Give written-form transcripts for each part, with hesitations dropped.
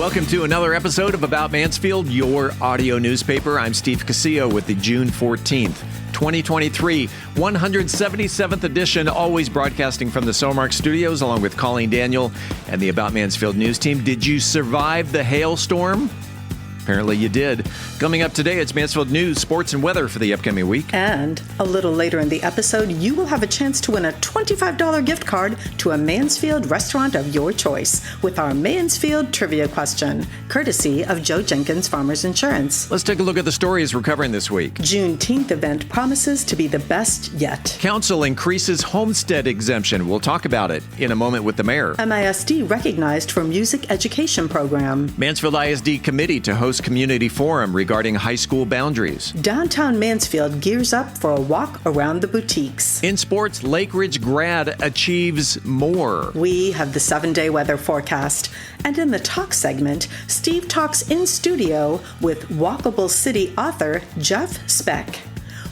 Welcome to another episode of About Mansfield, your audio newspaper. I'm Steve Casillo with the June 14th, 2023, 177th edition, always broadcasting from the Somark Studios, along with Colleen Daniel and the About Mansfield news team. Did you survive the hailstorm? Apparently you did. Coming up today, it's Mansfield news, sports, and weather for the upcoming week. And a little later in the episode, you will have a chance to win a $25 gift card to a Mansfield restaurant of your choice with our Mansfield Trivia Question, courtesy of Joe Jenkins Farmers Insurance. Let's take a look at the stories we're covering this week. Juneteenth event promises to be the best yet. Council increases homestead exemption. We'll talk about it in a moment with the mayor. MISD recognized for music education program. Mansfield ISD Committee to host community forum regarding high school boundaries. Downtown Mansfield gears up for a walk around the boutiques. In sports, Lake Ridge grad achieves more. We have the 7-day weather forecast. And in the talk segment, Steve talks in studio with Walkable City author Jeff Speck.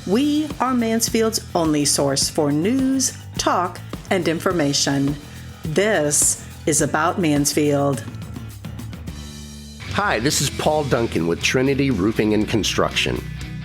We are Mansfield's only source for news, talk, and information. This is About Mansfield. Hi, this is Paul Duncan with Trinity Roofing and Construction.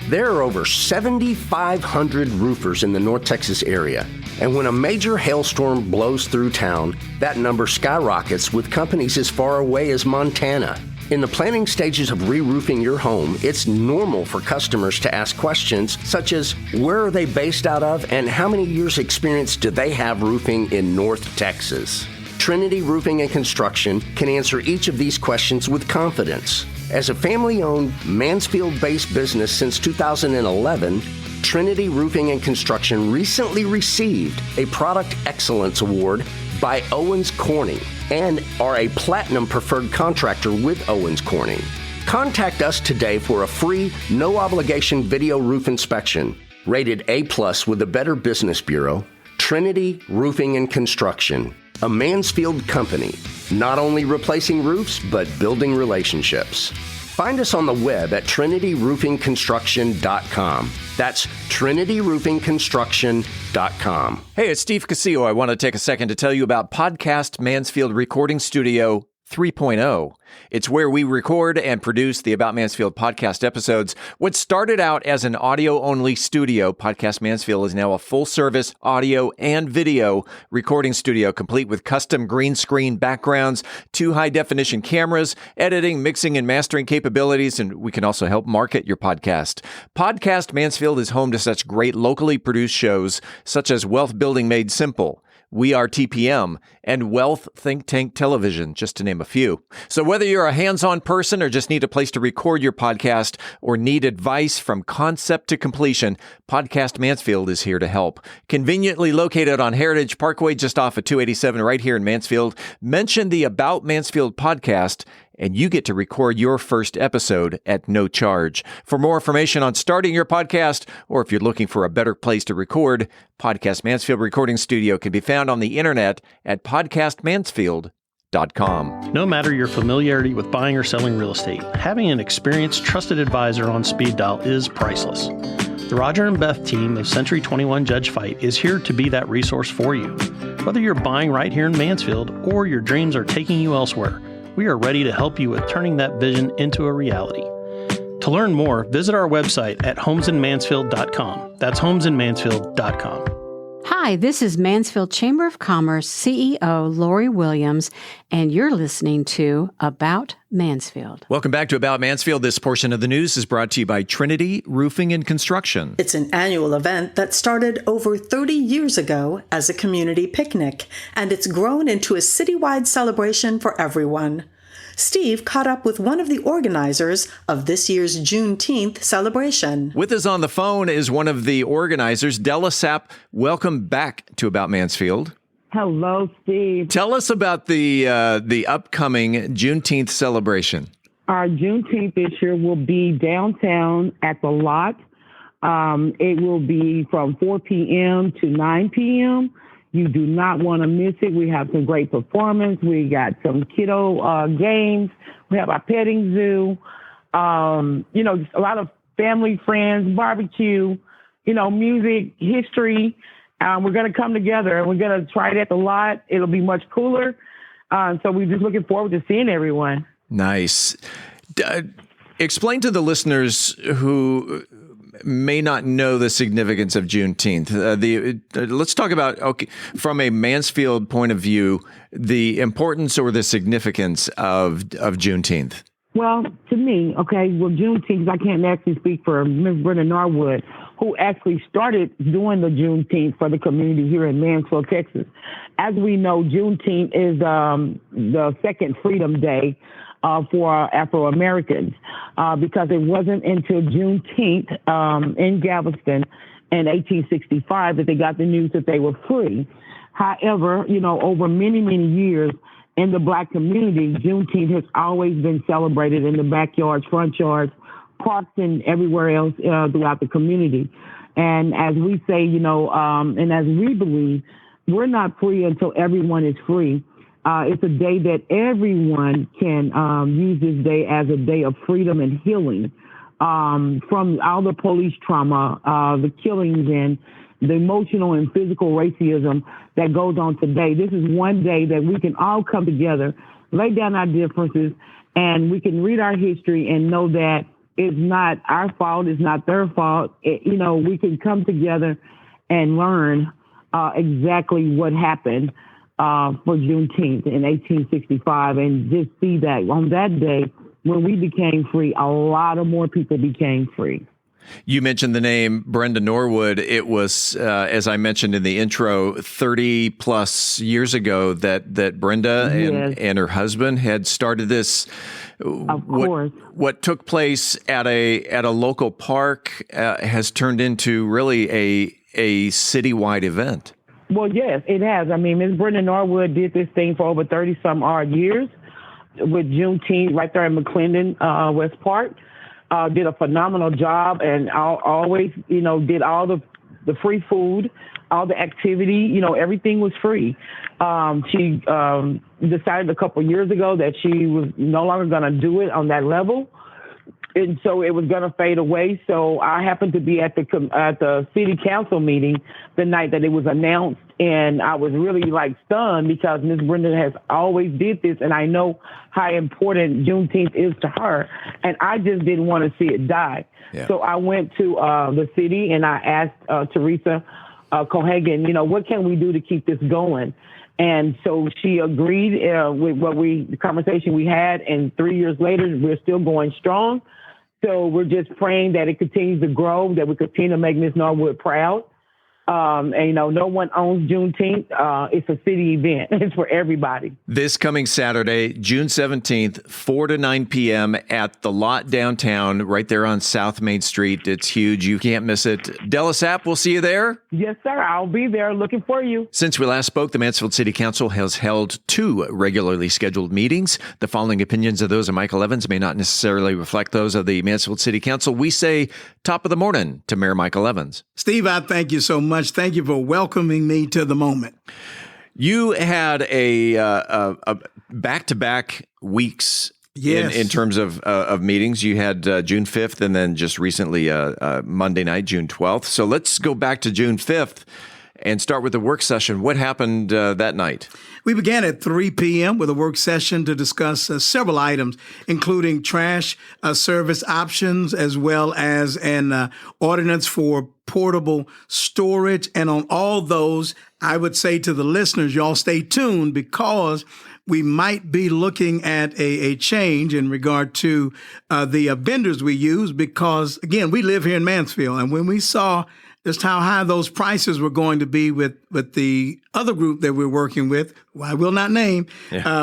There are over 7,500 roofers in the North Texas area, and when a major hailstorm blows through town, that number skyrockets with companies as far away as Montana. In the planning stages of re-roofing your home, it's normal for customers to ask questions such as, where are they based out of and how many years experience do they have roofing in North Texas? Trinity Roofing and Construction can answer each of these questions with confidence. As a family-owned, Mansfield-based business since 2011, Trinity Roofing and Construction recently received a Product Excellence Award by Owens Corning and are a Platinum Preferred Contractor with Owens Corning. Contact us today for a free, no-obligation video roof inspection. Rated A+ with the Better Business Bureau, Trinity Roofing and Construction. A Mansfield company, not only replacing roofs, but building relationships. Find us on the web at trinityroofingconstruction.com. That's trinityroofingconstruction.com. Hey, it's Steve Casillo. I want to take a second to tell you about Podcast Mansfield Recording Studio 3.0. It's where we record and produce the About Mansfield podcast episodes. What started out as an audio-only studio, Podcast Mansfield is now a full-service audio and video recording studio, complete with custom green screen backgrounds, 2 high-definition cameras, editing, mixing, and mastering capabilities, and we can also help market your podcast. Podcast Mansfield is home to such great locally produced shows, such as Wealth Building Made Simple, We Are TPM, and Wealth Think Tank Television, just to name a few. So whether you're a hands-on person or just need a place to record your podcast or need advice from concept to completion, Podcast Mansfield is here to help. Conveniently located on Heritage Parkway, just off of 287 right here in Mansfield, mention the About Mansfield podcast, and you get to record your first episode at no charge. For more information on starting your podcast, or if you're looking for a better place to record, Podcast Mansfield Recording Studio can be found on the internet at podcastmansfield.com. No matter your familiarity with buying or selling real estate, having an experienced, trusted advisor on speed dial is priceless. The Roger and Beth team of Century 21 Judge Fight is here to be that resource for you. Whether you're buying right here in Mansfield or your dreams are taking you elsewhere, we are ready to help you with turning that vision into a reality. To learn more, visit our website at homesinmansfield.com. That's homesinmansfield.com. Hi, this is Mansfield Chamber of Commerce CEO Lori Williams, and you're listening to About Mansfield. Welcome back to About Mansfield. This portion of the news is brought to you by Trinity Roofing and Construction. It's an annual event that started over 30 years ago as a community picnic, and it's grown into a citywide celebration for everyone. Steve caught up with one of the organizers of this year's Juneteenth celebration. With us on the phone is one of the organizers, Della Sapp. Welcome back to About Mansfield. Hello, Steve. Tell us about the upcoming Juneteenth celebration. Our Juneteenth this year will be downtown at the lot. It will be from 4 p.m. to 9 p.m. You do not want to miss it. We have some great performance. We got some kiddo games. We have our petting zoo. Just a lot of family, friends, barbecue, music, history. We're going to come together and we're going to try it at the lot. It'll be much cooler. So we're just looking forward to seeing everyone. Nice. Explain to the listeners who may not know the significance of Juneteenth. Let's talk about, from a Mansfield point of view, the importance or the significance of Juneteenth. Well, to me, Juneteenth, I can't actually speak for Ms. Brenda Norwood, who actually started doing the Juneteenth for the community here in Mansfield, Texas. As we know, Juneteenth is the second Freedom Day for Afro-Americans because it wasn't until Juneteenth in Galveston in 1865 that they got the news that they were free. However, over many, many years in the Black community, Juneteenth has always been celebrated in the backyards, front yards, parks, and everywhere else throughout the community. And as we say, and as we believe, we're not free until everyone is free. It's a day that everyone can use this day as a day of freedom and healing from all the police trauma, the killings, and the emotional and physical racism that goes on today. This is one day that we can all come together, lay down our differences, and we can read our history and know that it's not our fault, it's not their fault. We can come together and learn exactly what happened for Juneteenth in 1865, and just see that on that day when we became free, a lot of more people became free. You mentioned the name Brenda Norwood. It was, as I mentioned in the intro, 30 plus years ago that Brenda and her husband had started this. Of course. What took place at a local park has turned into really a citywide event. Well, yes, it has. I mean, Ms. Brenda Norwood did this thing for over 30-some-odd years with Juneteenth right there in McClendon, West Park. Did a phenomenal job and always, did all the free food, all the activity, everything was free. She decided a couple years ago that she was no longer going to do it on that level. And so it was going to fade away. So I happened to be at the city council meeting the night that it was announced. And I was really stunned because Ms. Brenda has always did this. And I know how important Juneteenth is to her. And I just didn't want to see it die. Yeah. So I went to the city and I asked Teresa Cohagen, what can we do to keep this going? And so she agreed with the conversation we had. And 3 years later, we're still going strong. So we're just praying that it continues to grow, that we continue to make Ms. Norwood proud. And, no one owns Juneteenth. It's a city event. It's for everybody. This coming Saturday, June 17th, 4 to 9 p.m. at the lot downtown, right there on South Main Street. It's huge. You can't miss it. Della Sapp, we'll see you there. Yes, sir. I'll be there looking for you. Since we last spoke, the Mansfield City Council has held 2 regularly scheduled meetings. The following opinions of those of Michael Evans may not necessarily reflect those of the Mansfield City Council. We say top of the morning to Mayor Michael Evans. Steve, I thank you so much. Thank you for welcoming me to the moment. You had a back-to-back weeks in terms of meetings. You had June 5th and then just recently Monday night, June 12th. So let's go back to June 5th and start with the work session. What happened that night? We began at 3 p.m. with a work session to discuss several items, including trash service options, as well as an ordinance for portable storage. And on all those, I would say to the listeners, y'all stay tuned because we might be looking at a change in regard to the vendors we use because, again, we live here in Mansfield. And when we saw just how high those prices were going to be with the other group that we're working with, who I will not name,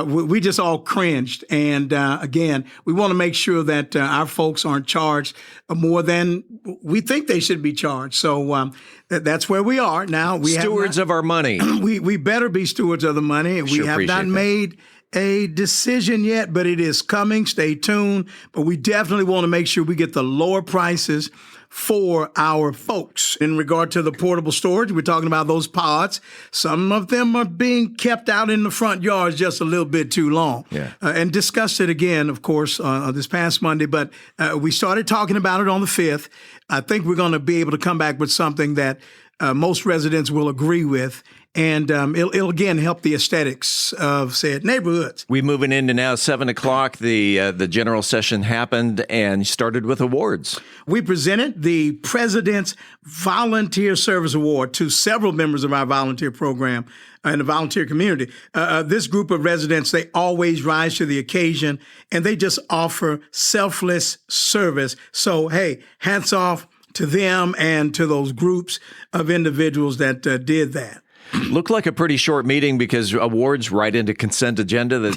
we just all cringed. And again, we want to make sure that our folks aren't charged more than we think they should be charged. So that's where we are now. We stewards of our money. We better be stewards of the money. We have not made a decision yet, but it is coming. Stay tuned. But we definitely want to make sure we get the lower prices for our folks. In regard to the portable storage, we're talking about those pods. Some of them are being kept out in the front yards just a little bit too long. And discussed it again, of course, this past Monday. But we started talking about it on the 5th. I think we're going to be able to come back with something that most residents will agree with. and it'll again help the aesthetics of said neighborhoods. We moving into now 7 o'clock. The general session happened and started with awards. We presented the President's Volunteer Service Award to several members of our volunteer program in the volunteer community. This group of residents, they always rise to the occasion, and they just offer selfless service. So, hey, hats off to them and to those groups of individuals that did that. Looked like a pretty short meeting because awards right into consent agenda. What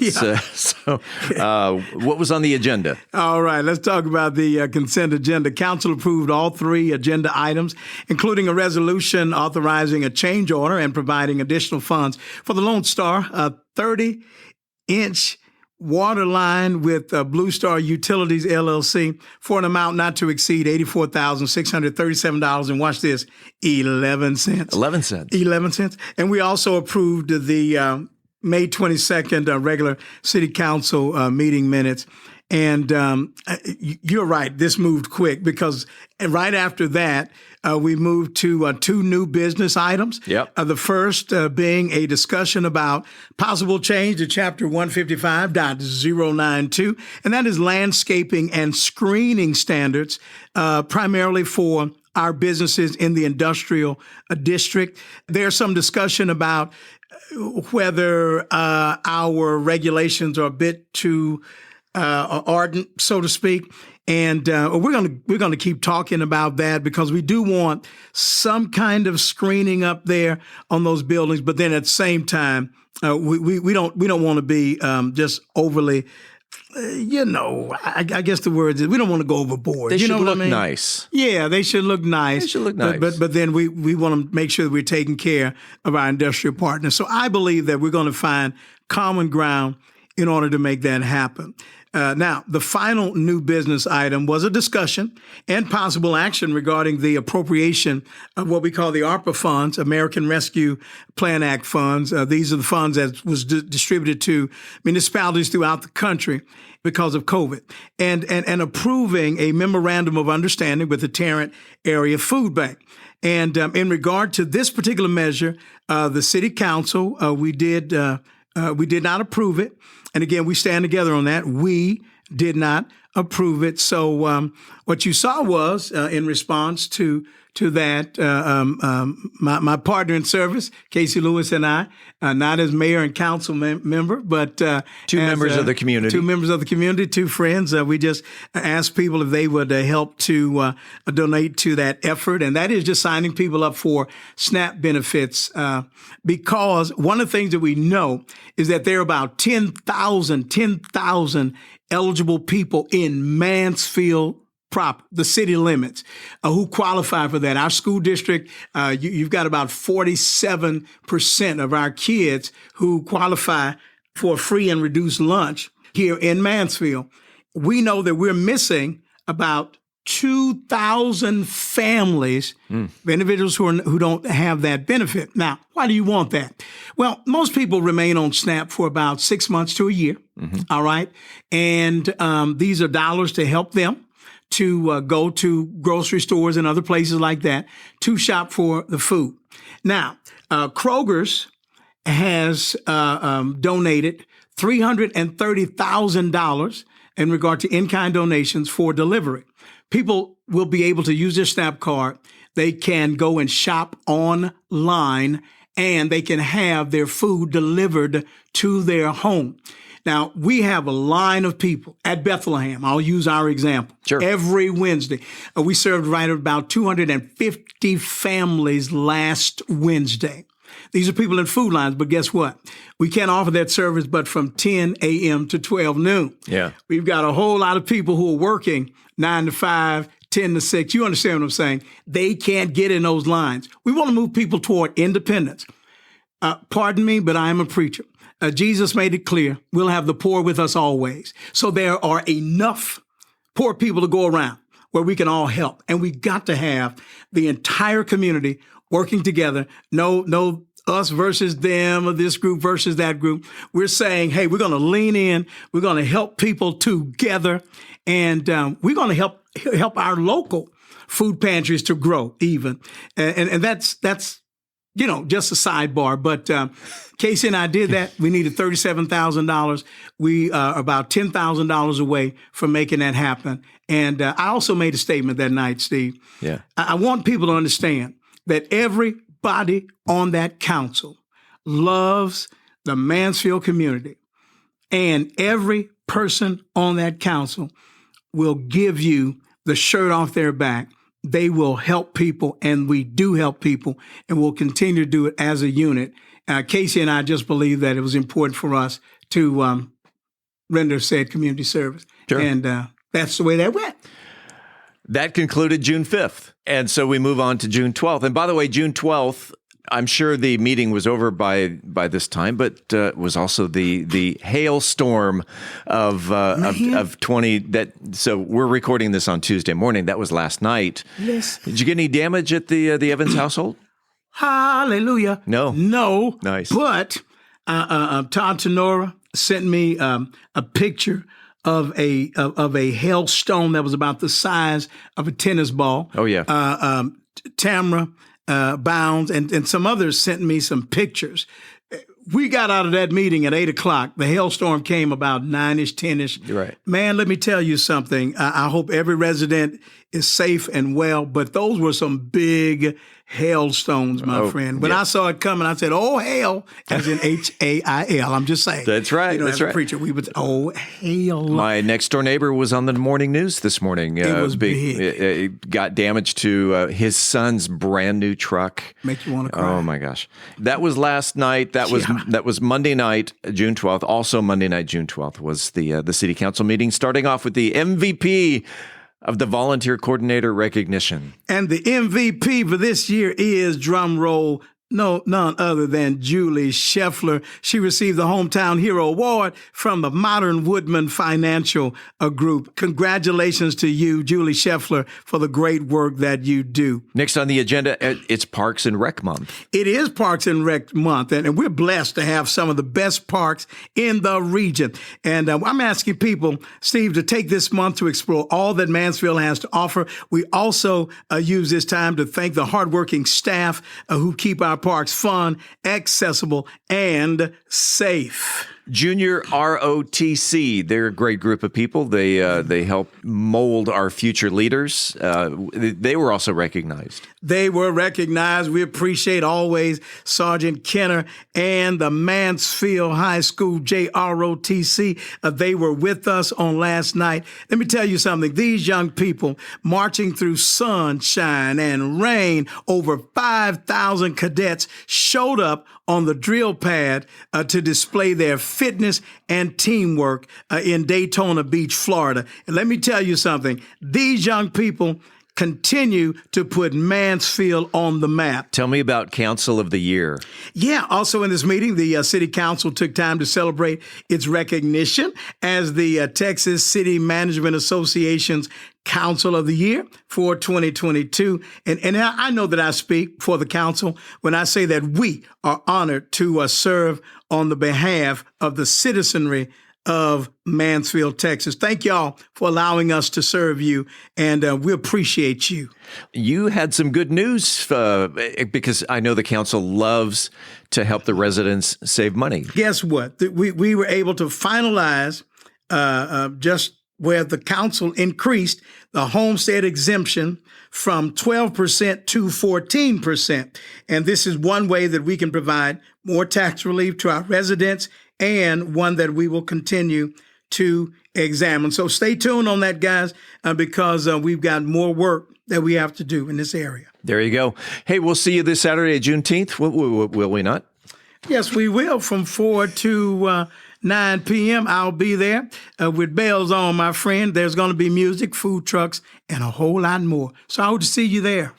was on the agenda? All right, let's talk about the consent agenda. Council approved all 3 agenda items, including a resolution authorizing a change order and providing additional funds for the Lone Star, a 30-inch water line with Blue Star Utilities, LLC, for an amount not to exceed $84,637. And watch this, 11 cents. 11 cents. 11 cents. And we also approved the May 22nd regular City Council meeting minutes. And you're right, this moved quick because right after that, we moved to 2 new business items. Yep. The first being a discussion about possible change to Chapter 155.092, and that is landscaping and screening standards, primarily for our businesses in the industrial district. There's some discussion about whether our regulations are a bit too ardent, so to speak. And we're gonna keep talking about that because we do want some kind of screening up there on those buildings. But then at the same time, we don't want to be just overly, I guess the word is we don't want to go overboard. They should know what look I mean? Nice. Yeah, they should look nice. They should look nice. But then we want to make sure that we're taking care of our industrial partners. So I believe that we're going to find common ground in order to make that happen. Now, the final new business item was a discussion and possible action regarding the appropriation of what we call the ARPA funds, American Rescue Plan Act funds. These are the funds that was distributed to municipalities throughout the country because of COVID, and approving a memorandum of understanding with the Tarrant Area Food Bank. And in regard to this particular measure, the City Council, we did not approve it. And again, we stand together on that. We did not approve it. So what you saw was, in response to that, my partner in service, Casey Lewis, and I, not as mayor and council member, but 2 members of the community. 2 members of the community, 2 friends. We just asked people if they would help to donate to that effort. And that is just signing people up for SNAP benefits. Because one of the things that we know is that there are about 10,000 eligible people in Mansfield proper, the city limits, who qualify for that. Our school district, you've got about 47% of our kids who qualify for a free and reduced lunch here in Mansfield. We know that we're missing about 2,000 families, individuals who don't have that benefit. Now, why do you want that? Well, most people remain on SNAP for about 6 months to a year, all right? And these are dollars to help them to go to grocery stores and other places like that to shop for the food. Now, Kroger's has donated $330,000 in regard to in-kind donations for delivery. People will be able to use their SNAP card. They can go and shop online, and they can have their food delivered to their home. Now, we have a line of people at Bethlehem. I'll use our example. Sure. Every Wednesday, we served right about 250 families last Wednesday. These are people in food lines, but guess what? We can't offer that service but from 10 a.m. to 12 noon. Yeah. We've got a whole lot of people who are working 9 to 5, 10 to 6. You understand what I'm saying? They can't get in those lines. We want to move people toward independence. Pardon me, but I am a preacher. Jesus made it clear, we'll have the poor with us always. So there are enough poor people to go around where we can all help. And we got to have the entire community working together. No us versus them, or this group versus that group. We're saying, hey, we're going to lean in. We're going to help people together. And we're going to help our local food pantries to grow even. And that's just a sidebar. But Casey and I did that. We needed $37,000. We are about $10,000 away from making that happen. And I also made a statement that night, Steve. Yeah. I want people to understand that everybody on that council loves the Mansfield community. And every person on that council will give you the shirt off their back. They will help people, and we do help people, and we'll continue to do it as a unit. Casey and I just believe that it was important for us to render said community service. Sure. And that's the way that went. That concluded June 5th. And so we move on to June 12th. And by the way, June 12th, I'm sure the meeting was over by this time, but it was also the hailstorm of 20. So we're recording this on Tuesday morning. That was last night. Yes. Did you get any damage at the Evans household? Hallelujah. No. Nice. But Todd Tenora sent me a picture of a hailstone that was about the size of a tennis ball. Oh yeah. Tamara Bounds and some others sent me some pictures. We got out of that meeting at 8 o'clock. The hailstorm came about 9-ish, 10-ish. Right. Man, let me tell you something. I hope every resident is safe and well, but those were some big hailstones, my friend. When I saw it coming, I said, "Oh, hail," as in H-A-I-L. I'm just saying. That's right. That's as a right. preacher, we would, oh, hail. My next door neighbor was on the morning news this morning. It was big. It got damage to his son's brand new truck. Make you want to cry. Oh my gosh. That was last night. That was Monday night, June 12th. Also Monday night, June 12th was the city council meeting, starting off with the MVP of the volunteer coordinator recognition. And the MVP for this year is, drum roll, none other than Julie Scheffler. She received the Hometown Hero Award from the Modern Woodman Financial Group. Congratulations to you, Julie Scheffler, for the great work that you do. Next on the agenda, it's Parks and Rec Month. It is Parks and Rec Month, and we're blessed to have some of the best parks in the region. And I'm asking people, Steve, to take this month to explore all that Mansfield has to offer. We also use this time to thank the hardworking staff who keep our parks fun, accessible, and safe. Junior ROTC, they're a great group of people. They help mold our future leaders. They were also recognized. They were recognized. We appreciate always Sergeant Kenner and the Mansfield High School JROTC. They were with us on last night. Let me tell you something. These young people marching through sunshine and rain, over 5,000 cadets showed up on the drill pad to display their fitness and teamwork in Daytona Beach, Florida. And let me tell you something. These young people continue to put Mansfield on the map. Tell me about Council of the Year. Yeah, also in this meeting, the City Council took time to celebrate its recognition as the Texas City Management Association's Council of the Year for 2022. And I know that I speak for the council when I say that we are honored to serve on the behalf of the citizenry of Mansfield, Texas. Thank y'all for allowing us to serve you, and we appreciate you. You had some good news because I know the council loves to help the residents save money. Guess what? We were able to finalize just where the council increased the homestead exemption from 12% to 14%. And this is one way that we can provide more tax relief to our residents, and one that we will continue to examine. So stay tuned on that, guys, because we've got more work that we have to do in this area. There you go. Hey, we'll see you this Saturday, Juneteenth. Will we not? Yes, we will. From 4 to 9 p.m., I'll be there with bells on, my friend. There's going to be music, food trucks, and a whole lot more. So I hope to see you there.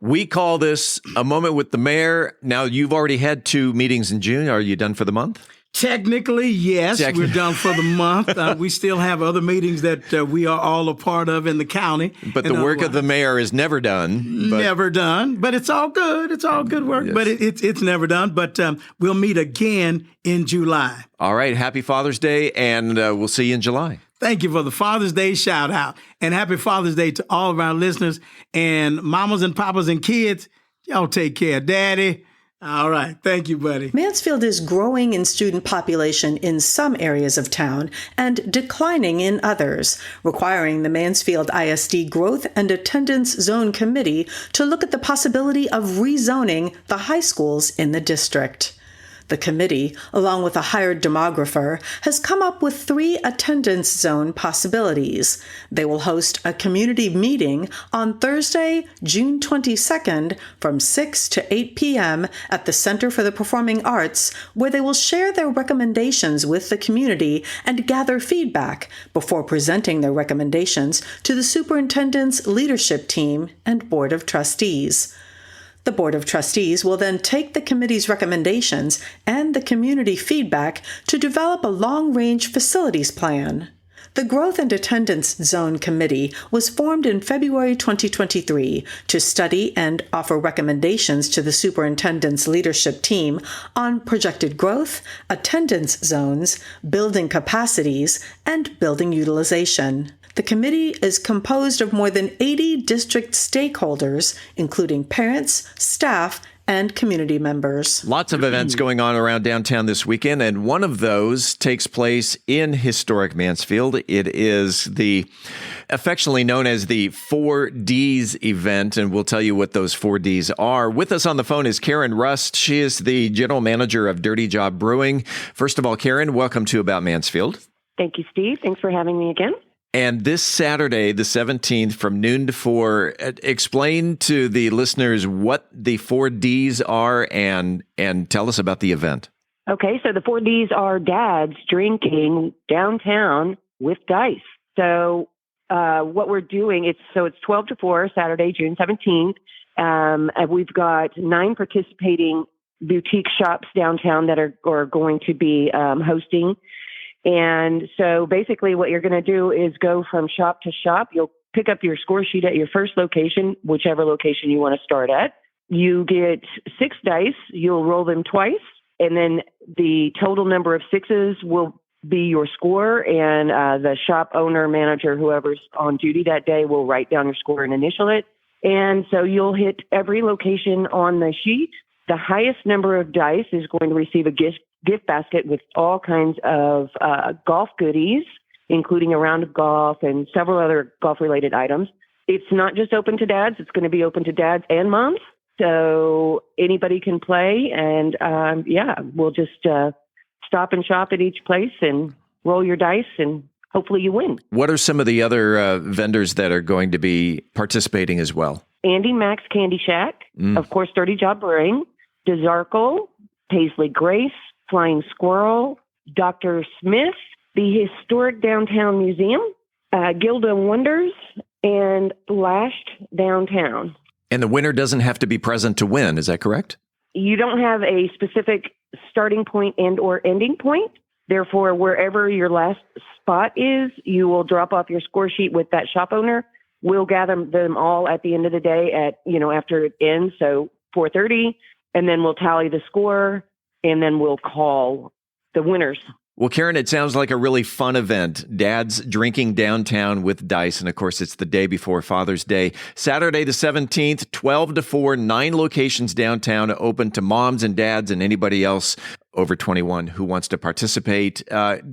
We call this a moment with the mayor. Now, you've already had 2 meetings in June. Are you done for the month? Technically, yes, we're done for the month. We still have other meetings that we are all a part of in the county. But the work of the mayor is never done. Never done. But it's all good. It's all good work. Yes. But it's never done. But we'll meet again in July. All right. Happy Father's Day, and we'll see you in July. Thank you for the Father's Day shout out. And happy Father's Day to all of our listeners. And mamas and papas and kids, y'all take care. Daddy, All right. Thank you, buddy. Mansfield is growing in student population in some areas of town and declining in others, requiring the Mansfield ISD Growth and Attendance Zone Committee to look at the possibility of rezoning the high schools in the district. The committee, along with a hired demographer, has come up with 3 attendance zone possibilities. They will host a community meeting on Thursday, June 22nd from 6 to 8 p.m. at the Center for the Performing Arts, where they will share their recommendations with the community and gather feedback before presenting their recommendations to the superintendent's leadership team and board of trustees. The Board of Trustees will then take the committee's recommendations and the community feedback to develop a long-range facilities plan. The Growth and Attendance Zone Committee was formed in February 2023 to study and offer recommendations to the superintendent's leadership team on projected growth, attendance zones, building capacities, and building utilization. The committee is composed of more than 80 district stakeholders, including parents, staff, and community members. Lots of events going on around downtown this weekend, and one of those takes place in historic Mansfield. It is the affectionately known as the 4Ds event, and we'll tell you what those 4Ds are. With us on the phone is Karen Rust. She is the general manager of Dirty Job Brewing. First of all, Karen, welcome to About Mansfield. Thank you, Steve. Thanks for having me again. And this Saturday, the 17th, from noon to 4, explain to the listeners what the 4Ds are and tell us about the event. Okay, so the 4Ds are dads drinking downtown with dice. So what we're doing, it's 12 to 4, Saturday, June 17th. And we've got 9 participating boutique shops downtown that are going to be hosting. And so basically what you're going to do is go from shop to shop. You'll pick up your score sheet at your first location, whichever location you want to start at. You get 6 dice. You'll roll them twice. And then the total number of 6s will be your score. And the shop owner, manager, whoever's on duty that day will write down your score and initial it. And so you'll hit every location on the sheet. The highest number of dice is going to receive a gift basket with all kinds of golf goodies, including a round of golf and several other golf-related items. It's not just open to dads. It's going to be open to dads and moms. So anybody can play. And, we'll just stop and shop at each place and roll your dice, and hopefully you win. What are some of the other vendors that are going to be participating as well? Andy Mack's Candy Shack, of course, Dirty Job Brewing, DeZarkle, Paisley Grace, Flying Squirrel, Dr. Smith, the Historic Downtown Museum, Gilda Wonders, and Lashed Downtown. And the winner doesn't have to be present to win, is that correct? You don't have a specific starting point and or ending point. Therefore, wherever your last spot is, you will drop off your score sheet with that shop owner. We'll gather them all at the end of the day after it ends, so 4:30, and then we'll tally the score, and then we'll call the winners. Well, Karen, it sounds like a really fun event. Dads drinking downtown with dice. And of course, it's the day before Father's Day. Saturday the 17th, 12 to 4, 9 locations downtown, open to moms and dads and anybody else over 21 who wants to participate.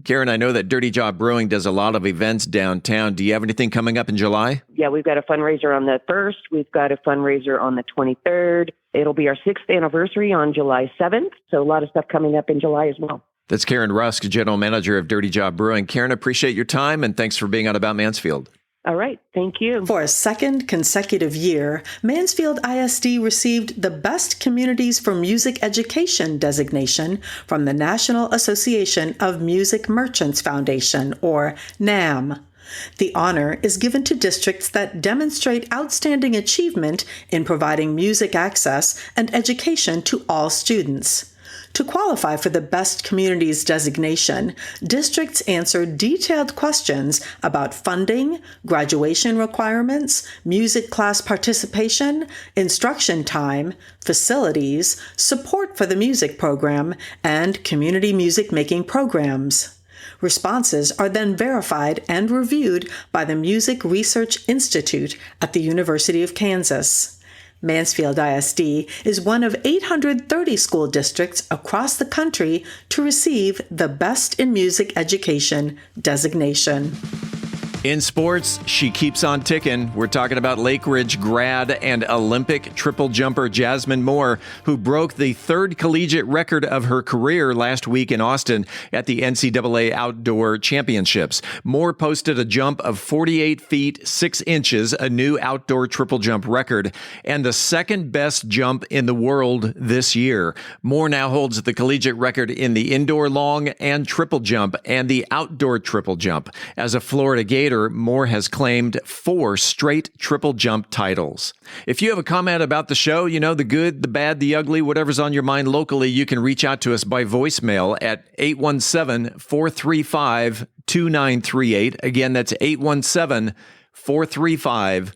Karen, I know that Dirty Job Brewing does a lot of events downtown. Do you have anything coming up in July? Yeah, we've got a fundraiser on the 1st. We've got a fundraiser on the 23rd. It'll be our 6th anniversary on July 7th. So a lot of stuff coming up in July as well. That's Karen Rusk, General Manager of Dirty Job Brewing. Karen, appreciate your time, and thanks for being on About Mansfield. All right. Thank you. For a second consecutive year, Mansfield ISD received the Best Communities for Music Education designation from the National Association of Music Merchants Foundation, or NAM. The honor is given to districts that demonstrate outstanding achievement in providing music access and education to all students. To qualify for the Best Communities designation, districts answer detailed questions about funding, graduation requirements, music class participation, instruction time, facilities, support for the music program, and community music making programs. Responses are then verified and reviewed by the Music Research Institute at the University of Kansas. Mansfield ISD is one of 830 school districts across the country to receive the Best in Music Education designation. In sports, she keeps on ticking. We're talking about Lake Ridge grad and Olympic triple jumper Jasmine Moore, who broke the third collegiate record of her career last week in Austin at the NCAA Outdoor Championships. Moore posted a jump of 48 feet, 6 inches, a new outdoor triple jump record, and the second best jump in the world this year. Moore now holds the collegiate record in the indoor long and triple jump and the outdoor triple jump. As a Florida Gator, Moore has claimed 4 straight triple jump titles. If you have a comment about the show, the good, the bad, the ugly, whatever's on your mind locally, you can reach out to us by voicemail at 817-435-2938. Again, that's 817-435-2938.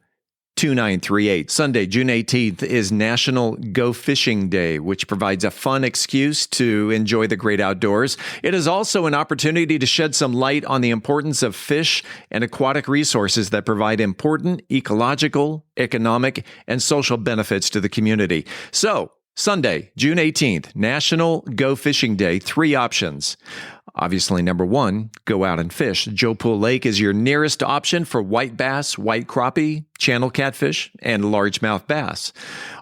Sunday, June 18th is National Go Fishing Day, which provides a fun excuse to enjoy the great outdoors. It is also an opportunity to shed some light on the importance of fish and aquatic resources that provide important ecological, economic, and social benefits to the community. So, Sunday, June 18th, National Go Fishing Day, 3 options. Obviously, number 1, go out and fish. Joe Pool Lake is your nearest option for white bass, white crappie, channel catfish, and largemouth bass.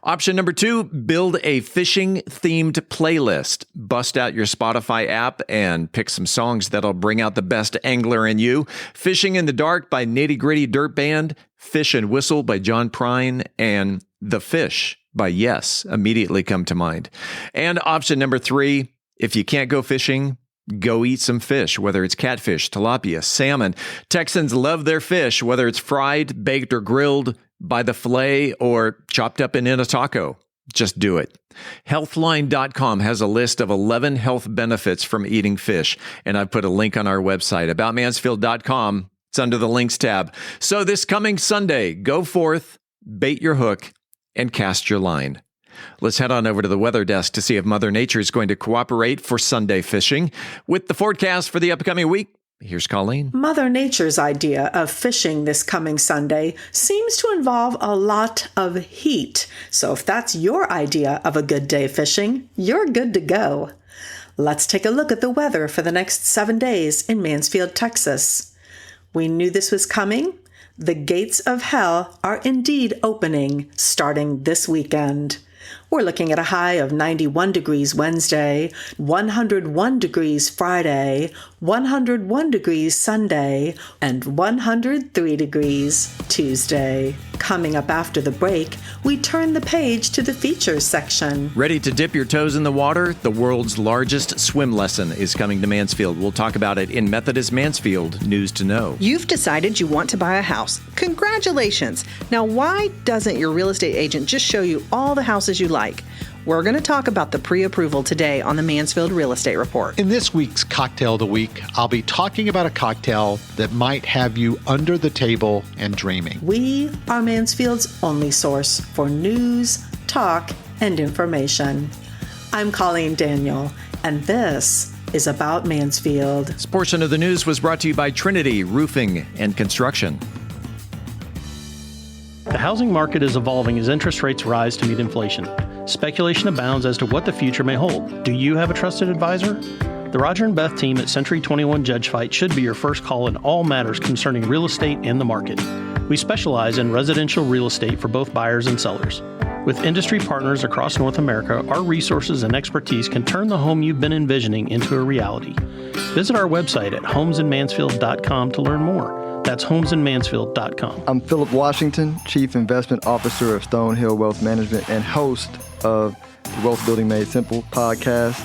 Option number 2, build a fishing-themed playlist. Bust out your Spotify app and pick some songs that'll bring out the best angler in you. Fishing in the Dark by Nitty Gritty Dirt Band, Fish and Whistle by John Prine, and The Fish by Yes immediately come to mind. And option number 3, if you can't go fishing, go eat some fish, whether it's catfish, tilapia, salmon. Texans love their fish, whether it's fried, baked, or grilled by the fillet or chopped up and in a taco. Just do it. Healthline.com has a list of 11 health benefits from eating fish, and I've put a link on our website, aboutmansfield.com. It's under the links tab. So this coming Sunday, go forth, bait your hook, and cast your line. Let's head on over to the weather desk to see if Mother Nature is going to cooperate for Sunday fishing. With the forecast for the upcoming week, here's Colleen. Mother Nature's idea of fishing this coming Sunday seems to involve a lot of heat. So if that's your idea of a good day fishing, you're good to go. Let's take a look at the weather for the next 7 days in Mansfield, Texas. We knew this was coming. The gates of hell are indeed opening starting this weekend. We're looking at a high of 91 degrees Wednesday, 101 degrees Friday, 101 degrees Sunday, and 103 degrees Tuesday. Coming up after the break, we turn the page to the features section. Ready to dip your toes in the water? The world's largest swim lesson is coming to Mansfield. We'll talk about it in Methodist Mansfield News to Know. You've decided you want to buy a house. Congratulations! Now, why doesn't your real estate agent just show you all the houses you like? We're going to talk about the pre-approval today on the Mansfield Real Estate Report. In this week's Cocktail of the Week, I'll be talking about a cocktail that might have you under the table and dreaming. We are Mansfield's only source for news, talk, and information. I'm Colleen Daniel, and this is About Mansfield. This portion of the news was brought to you by Trinity Roofing and Construction. The housing market is evolving as interest rates rise to meet inflation. Speculation abounds as to what the future may hold. Do you have a trusted advisor? The Roger and Beth team at Century 21 Judge Fight should be your first call in all matters concerning real estate and the market. We specialize in residential real estate for both buyers and sellers. With industry partners across North America, our resources and expertise can turn the home you've been envisioning into a reality. Visit our website at homesinmansfield.com to learn more. That's homesinmansfield.com. I'm Philip Washington, Chief Investment Officer of Stonehill Wealth Management and host of the Wealth Building Made Simple podcast.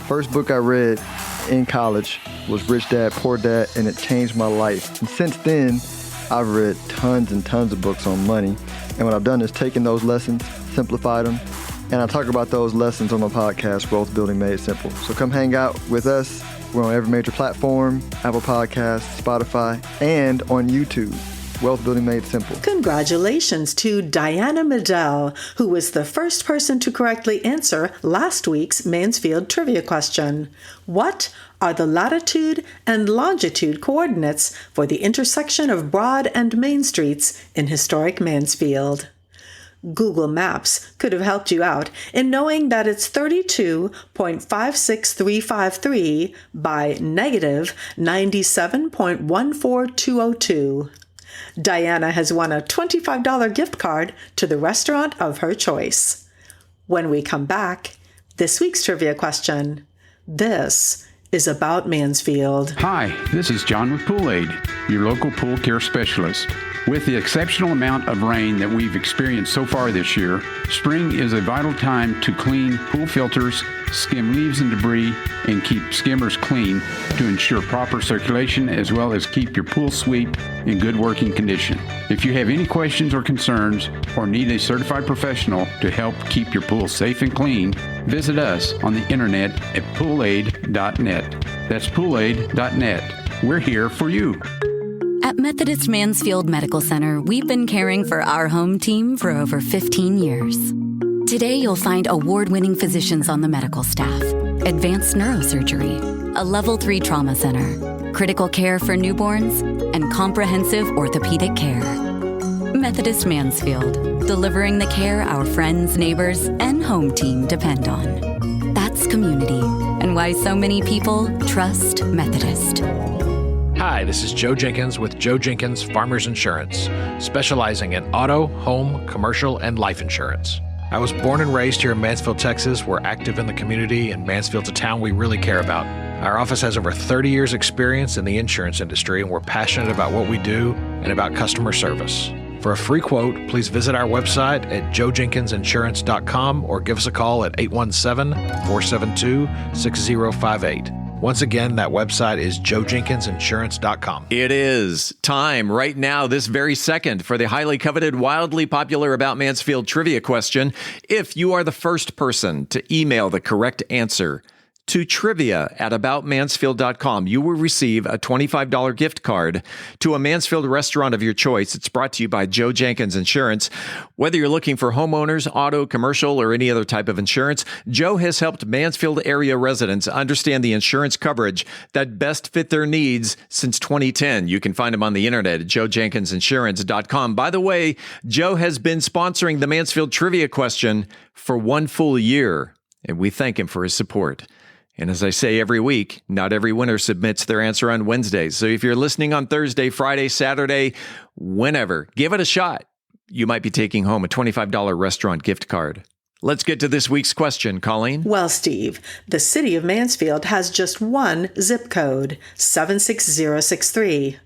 First book I read in college was Rich Dad, Poor Dad, and it changed my life. And since then, I've read tons and tons of books on money. And what I've done is taken those lessons, simplified them, and I talk about those lessons on my podcast, Wealth Building Made Simple. So come hang out with us. We're on every major platform, Apple Podcasts, Spotify, and on YouTube. Wealth Building Made Simple. Congratulations to Diana Medell, who was the first person to correctly answer last week's Mansfield Trivia Question. What are the latitude and longitude coordinates for the intersection of Broad and Main Streets in historic Mansfield? Google Maps could have helped you out in knowing that it's 32.56353 by negative 97.14202. Diana has won a $25 gift card to the restaurant of her choice. When we come back, this week's trivia question. This is About Mansfield. Hi, this is John with Pool Aid, your local pool care specialist. With the exceptional amount of rain that we've experienced so far this year, spring is a vital time to clean pool filters, skim leaves and debris, and keep skimmers clean to ensure proper circulation as well as keep your pool sweep in good working condition. If you have any questions or concerns or need a certified professional to help keep your pool safe and clean, visit us on the internet at poolaid.net. That's poolaid.net. We're here for you. At Methodist Mansfield Medical Center, we've been caring for our home team for over 15 years. Today, you'll find award-winning physicians on the medical staff, advanced neurosurgery, a level 3 trauma center, critical care for newborns, and comprehensive orthopedic care. Methodist Mansfield, delivering the care our friends, neighbors, and home team depend on. That's community, and why so many people trust Methodist. Hi, this is Joe Jenkins with Joe Jenkins Farmers Insurance, specializing in auto, home, commercial, and life insurance. I was born and raised here in Mansfield, Texas. We're active in the community, and Mansfield's a town we really care about. Our office has over 30 years experience in the insurance industry, and we're passionate about what we do and about customer service. For a free quote, please visit our website at joejenkinsinsurance.com or give us a call at 817-472-6058. Once again, that website is joejenkinsinsurance.com. It is time right now, this very second, for the highly coveted, wildly popular About Mansfield Trivia Question. If you are the first person to email the correct answer to trivia@aboutmansfield.com, you will receive a $25 gift card to a Mansfield restaurant of your choice. It's brought to you by Joe Jenkins Insurance. Whether you're looking for homeowners, auto, commercial, or any other type of insurance, Joe has helped Mansfield area residents understand the insurance coverage that best fit their needs since 2010. You can find him on the internet at joejenkinsinsurance.com. By the way, Joe has been sponsoring the Mansfield Trivia Question for one full year, and we thank him for his support. And as I say every week, not every winner submits their answer on Wednesdays. So if you're listening on Thursday, Friday, Saturday, whenever, give it a shot. You might be taking home a $25 restaurant gift card. Let's get to this week's question, Colleen. Well, Steve, the city of Mansfield has just one zip code, 76063.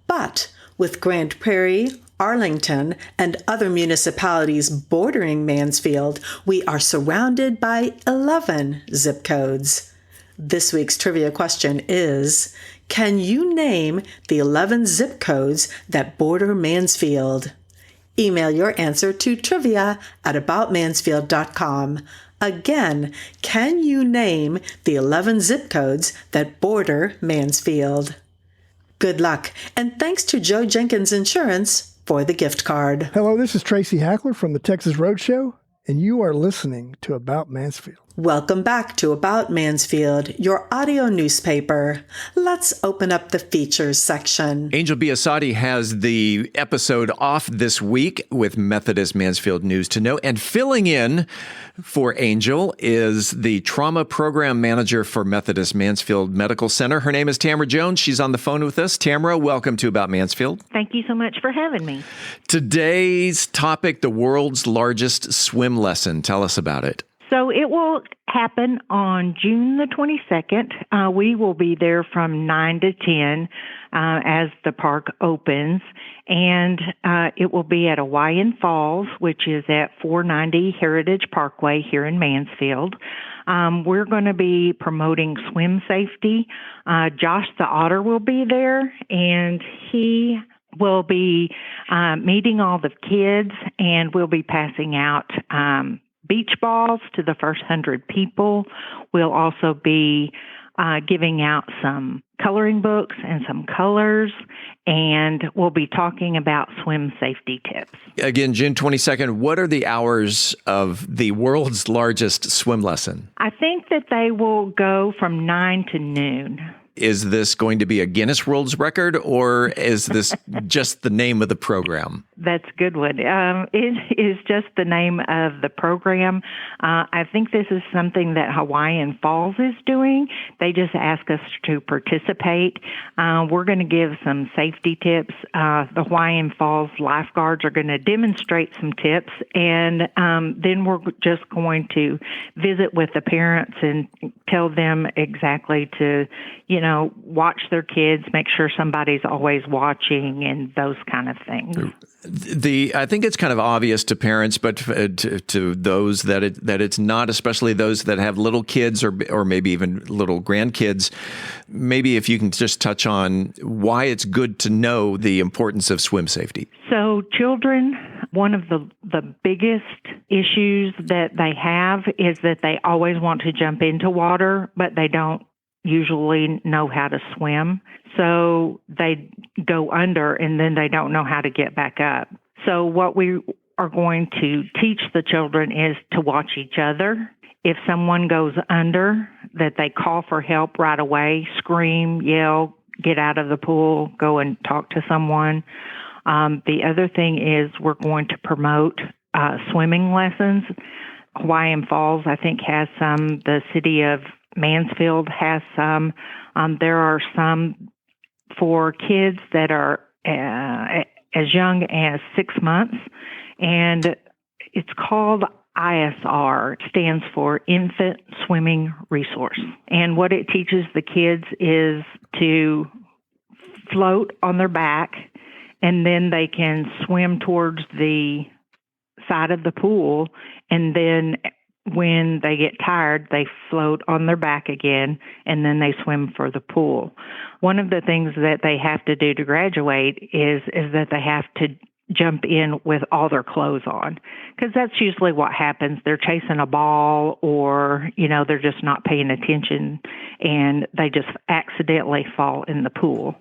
But with Grand Prairie, Arlington, and other municipalities bordering Mansfield, we are surrounded by 11 zip codes. This week's trivia question is, can you name the 11 zip codes that border Mansfield? Email your answer to trivia@aboutmansfield.com. Again, can you name the 11 zip codes that border Mansfield? Good luck, and thanks to Joe Jenkins Insurance for the gift card. Hello, this is Tracy Hackler from the Texas Roadshow, and you are listening to About Mansfield. Welcome back to About Mansfield, your audio newspaper. Let's open up the features section. Angel Biasatti has the episode off this week with Methodist Mansfield News to Know, and filling in for Angel is the Trauma Program Manager for Methodist Mansfield Medical Center. Her name is Tamara Jones. She's on the phone with us. Tamara, welcome to About Mansfield. Thank you so much for having me. Today's topic, the world's largest swim lesson. Tell us about it. So it will happen on June the 22nd. We will be there from 9 to 10 as the park opens. And it will be at Hawaiian Falls, which is at 490 Heritage Parkway here in Mansfield. We're going to be promoting swim safety. Josh the Otter will be there, and he will be meeting all the kids, and we'll be passing out beach balls to the first 100 people. We'll also be giving out some coloring books and some colors, and we'll be talking about swim safety tips. Again, June 22nd, what are the hours of the world's largest swim lesson? I think that they will go from 9 to noon. Is this going to be a Guinness World Record, or is this just the name of the program? That's a good one. It is just the name of the program. I think this is something that Hawaiian Falls is doing. They just ask us to participate. We're going to give some safety tips. The Hawaiian Falls lifeguards are going to demonstrate some tips, and then we're just going to visit with the parents and tell them exactly to, watch their kids, make sure somebody's always watching, and those kind of things. I think it's kind of obvious to parents, but to those that it's not, especially those that have little kids or maybe even little grandkids. Maybe if you can just touch on why it's good to know the importance of swim safety. So children, one of the biggest issues that they have is that they always want to jump into water, but they don't usually know how to swim. So they go under and then they don't know how to get back up. So what we are going to teach the children is to watch each other. If someone goes under, that they call for help right away, scream, yell, get out of the pool, go and talk to someone. The other thing is we're going to promote swimming lessons. Hawaiian Falls, I think, has some. The city of Mansfield has some. There are some for kids that are as young as 6 months, and it's called ISR. It stands for Infant Swimming Resource. And what it teaches the kids is to float on their back, and then they can swim towards the side of the pool, and then when they get tired, they float on their back again, and then they swim for the pool. One of the things that they have to do to graduate is that they have to jump in with all their clothes on, because that's usually what happens. They're chasing a ball, or, they're just not paying attention, and they just accidentally fall in the pool.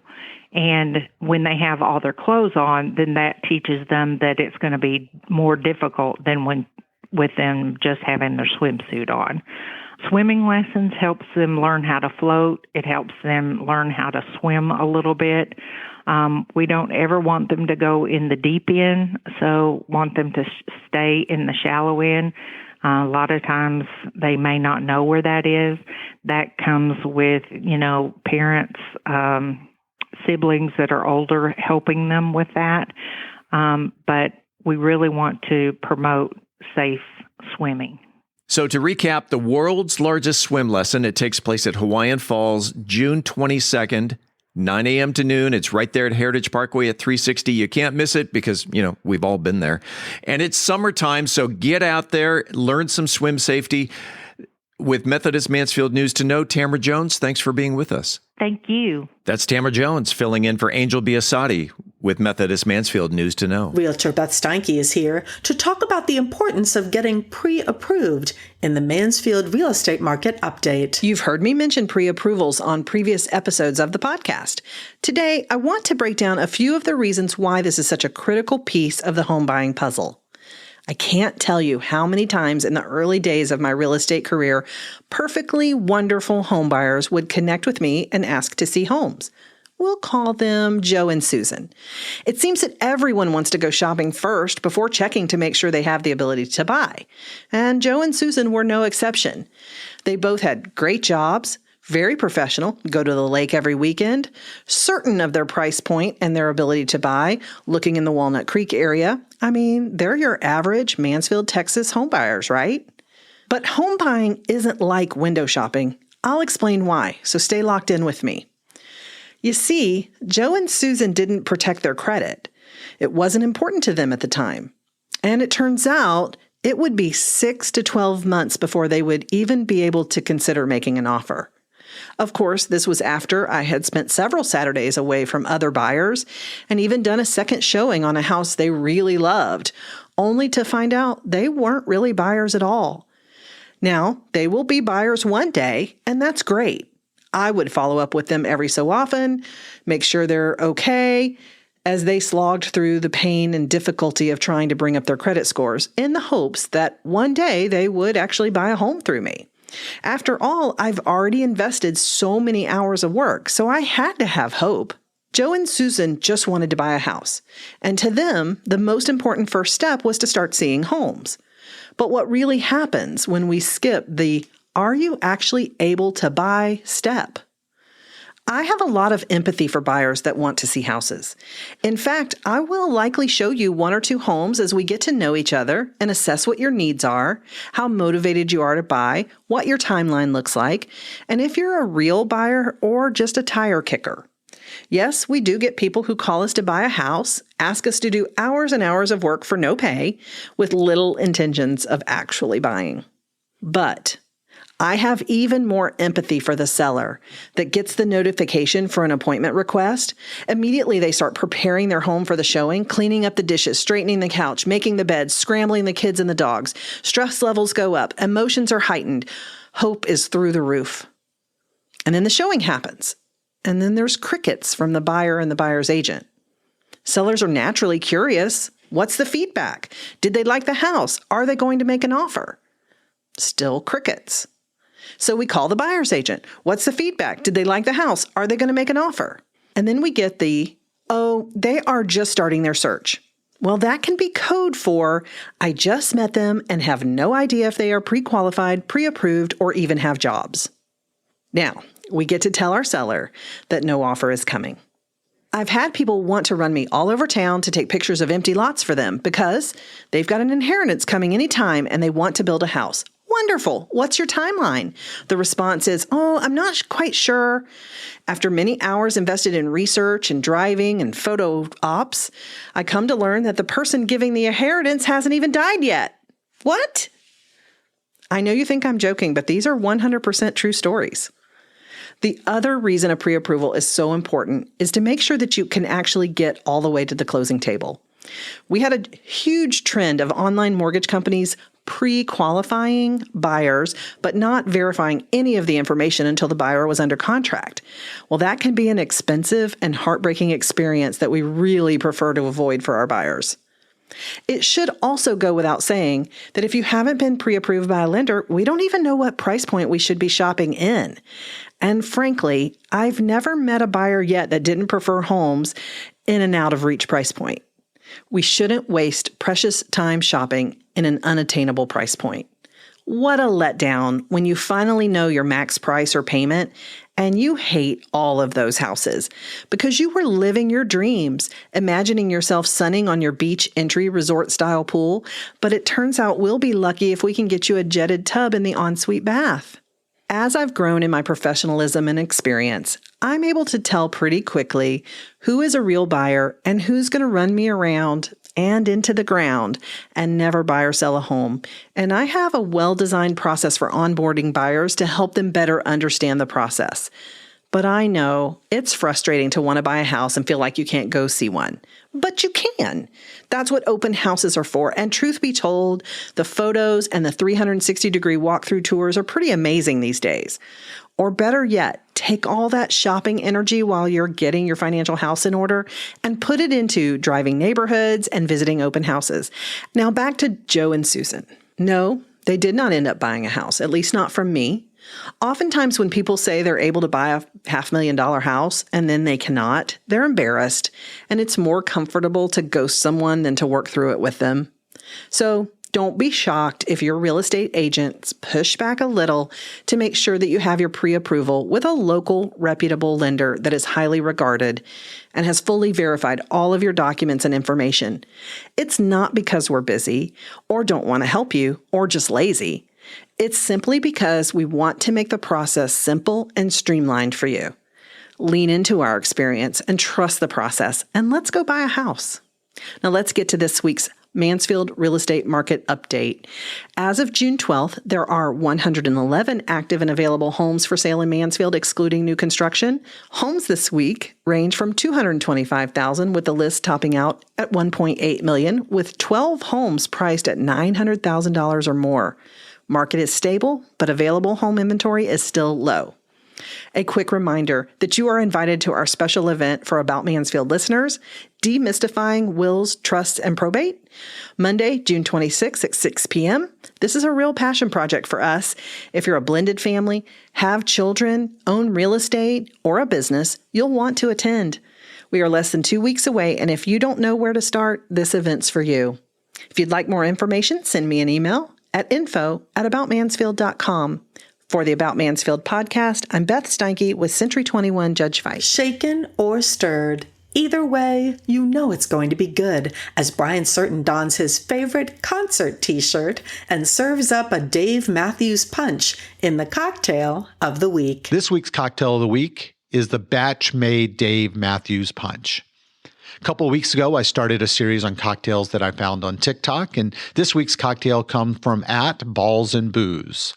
And when they have all their clothes on, then that teaches them that it's going to be more difficult than with them just having their swimsuit on. Swimming lessons helps them learn how to float. It helps them learn how to swim a little bit. We don't ever want them to go in the deep end, so want them to stay in the shallow end. A lot of times they may not know where that is. That comes with, parents, siblings that are older helping them with that. But we really want to promote safe swimming. So to recap, the world's largest swim lesson, it takes place at Hawaiian Falls, June 22nd, 9 a.m. to noon. It's right there at Heritage Parkway at 360. You can't miss it because, we've all been there. And it's summertime, so get out there, learn some swim safety. With Methodist Mansfield News to Know, Tamara Jones, thanks for being with us. Thank you. That's Tamara Jones filling in for Angel Biasatti with Methodist Mansfield News to Know. Realtor Beth Steinke is here to talk about the importance of getting pre-approved in the Mansfield Real Estate Market update. You've heard me mention pre-approvals on previous episodes of the podcast. Today, I want to break down a few of the reasons why this is such a critical piece of the home buying puzzle. I can't tell you how many times in the early days of my real estate career, perfectly wonderful homebuyers would connect with me and ask to see homes. We'll call them Joe and Susan. It seems that everyone wants to go shopping first before checking to make sure they have the ability to buy. And Joe and Susan were no exception. They both had great jobs, very professional, go to the lake every weekend, certain of their price point and their ability to buy, looking in the Walnut Creek area. I mean, they're your average Mansfield, Texas homebuyers, right? But home buying isn't like window shopping. I'll explain why, so stay locked in with me. You see, Joe and Susan didn't protect their credit. It wasn't important to them at the time. And it turns out it would be 6 to 12 months before they would even be able to consider making an offer. Of course, this was after I had spent several Saturdays away from other buyers and even done a second showing on a house they really loved, only to find out they weren't really buyers at all. Now, they will be buyers one day, and that's great. I would follow up with them every so often, make sure they're okay, as they slogged through the pain and difficulty of trying to bring up their credit scores in the hopes that one day they would actually buy a home through me. After all, I've already invested so many hours of work, so I had to have hope. Joe and Susan just wanted to buy a house, and to them, the most important first step was to start seeing homes. But what really happens when we skip the "are you actually able to buy" step? I have a lot of empathy for buyers that want to see houses. In fact, I will likely show you 1 or 2 homes as we get to know each other and assess what your needs are, how motivated you are to buy, what your timeline looks like, and if you're a real buyer or just a tire kicker. Yes, we do get people who call us to buy a house, ask us to do hours and hours of work for no pay, with little intentions of actually buying. But I have even more empathy for the seller that gets the notification for an appointment request. Immediately, they start preparing their home for the showing, cleaning up the dishes, straightening the couch, making the bed, scrambling the kids and the dogs. Stress levels go up. Emotions are heightened. Hope is through the roof. And then the showing happens. And then there's crickets from the buyer and the buyer's agent. Sellers are naturally curious. What's the feedback? Did they like the house? Are they going to make an offer? Still crickets. So we call the buyer's agent. What's the feedback? Did they like the house? Are they going to make an offer? And then we get oh, they are just starting their search. Well, that can be code for, I just met them and have no idea if they are pre-qualified, pre-approved, or even have jobs. Now, we get to tell our seller that no offer is coming. I've had people want to run me all over town to take pictures of empty lots for them because they've got an inheritance coming anytime and they want to build a house. Wonderful. What's your timeline? The response is, I'm not quite sure. After many hours invested in research and driving and photo ops, I come to learn that the person giving the inheritance hasn't even died yet. What? I know you think I'm joking, but these are 100% true stories. The other reason a pre-approval is so important is to make sure that you can actually get all the way to the closing table. We had a huge trend of online mortgage companies pre-qualifying buyers, but not verifying any of the information until the buyer was under contract. Well, that can be an expensive and heartbreaking experience that we really prefer to avoid for our buyers. It should also go without saying that if you haven't been pre-approved by a lender, we don't even know what price point we should be shopping in. And frankly, I've never met a buyer yet that didn't prefer homes in an out of reach price point. We shouldn't waste precious time shopping in an unattainable price point. What a letdown when you finally know your max price or payment and you hate all of those houses because you were living your dreams, imagining yourself sunning on your beach entry resort style pool, but it turns out we'll be lucky if we can get you a jetted tub in the ensuite bath. As I've grown in my professionalism and experience, I'm able to tell pretty quickly who is a real buyer and who's going to run me around and into the ground and never buy or sell a home. And I have a well-designed process for onboarding buyers to help them better understand the process. But I know it's frustrating to want to buy a house and feel like you can't go see one. But you can. That's what open houses are for. And truth be told, the photos and the 360-degree walkthrough tours are pretty amazing these days. Or better yet, take all that shopping energy while you're getting your financial house in order and put it into driving neighborhoods and visiting open houses. Now back to Joe and Susan. No, they did not end up buying a house, at least not from me. Oftentimes when people say they're able to buy a $500,000 house and then they cannot, they're embarrassed, and it's more comfortable to ghost someone than to work through it with them. So don't be shocked if your real estate agents push back a little to make sure that you have your pre-approval with a local, reputable lender that is highly regarded and has fully verified all of your documents and information. It's not because we're busy or don't want to help you or just lazy. It's simply because we want to make the process simple and streamlined for you. Lean into our experience and trust the process, and let's go buy a house. Now let's get to this week's Mansfield Real Estate Market Update. As of June 12th, there are 111 active and available homes for sale in Mansfield, excluding new construction. Homes this week range from $225,000, with the list topping out at $1.8 million, with 12 homes priced at $900,000 or more. Market is stable, but available home inventory is still low. A quick reminder that you are invited to our special event for About Mansfield listeners, Demystifying Wills, Trusts, and Probate, Monday, June 26th at 6 p.m. This is a real passion project for us. If you're a blended family, have children, own real estate, or a business, you'll want to attend. We are less than 2 weeks away, and if you don't know where to start, this event's for you. If you'd like more information, send me an email at info@aboutmansfield.com. For the About Mansfield podcast, I'm Beth Steinke with Century 21 Judge Fight. Shaken or stirred, either way, you know it's going to be good as Brian Certain dons his favorite concert t-shirt and serves up a Dave Matthews Punch in the cocktail of the week. This week's cocktail of the week is the batch-made Dave Matthews Punch. A couple of weeks ago, I started a series on cocktails that I found on TikTok, and this week's cocktail comes from @Balls&Booze.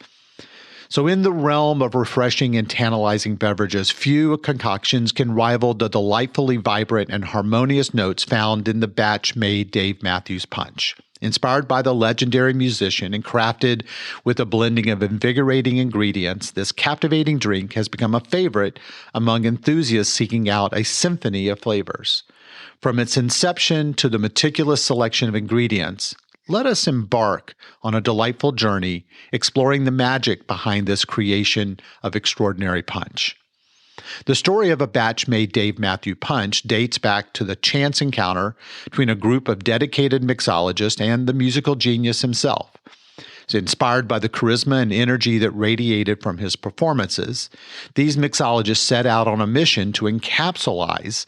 So in the realm of refreshing and tantalizing beverages, few concoctions can rival the delightfully vibrant and harmonious notes found in the batch-made Dave Matthews Punch. Inspired by the legendary musician and crafted with a blending of invigorating ingredients, this captivating drink has become a favorite among enthusiasts seeking out a symphony of flavors. From its inception to the meticulous selection of ingredients, let us embark on a delightful journey exploring the magic behind this creation of extraordinary punch. The story of a batch-made Dave Matthews Punch dates back to the chance encounter between a group of dedicated mixologists and the musical genius himself. Inspired by the charisma and energy that radiated from his performances, these mixologists set out on a mission to encapsulize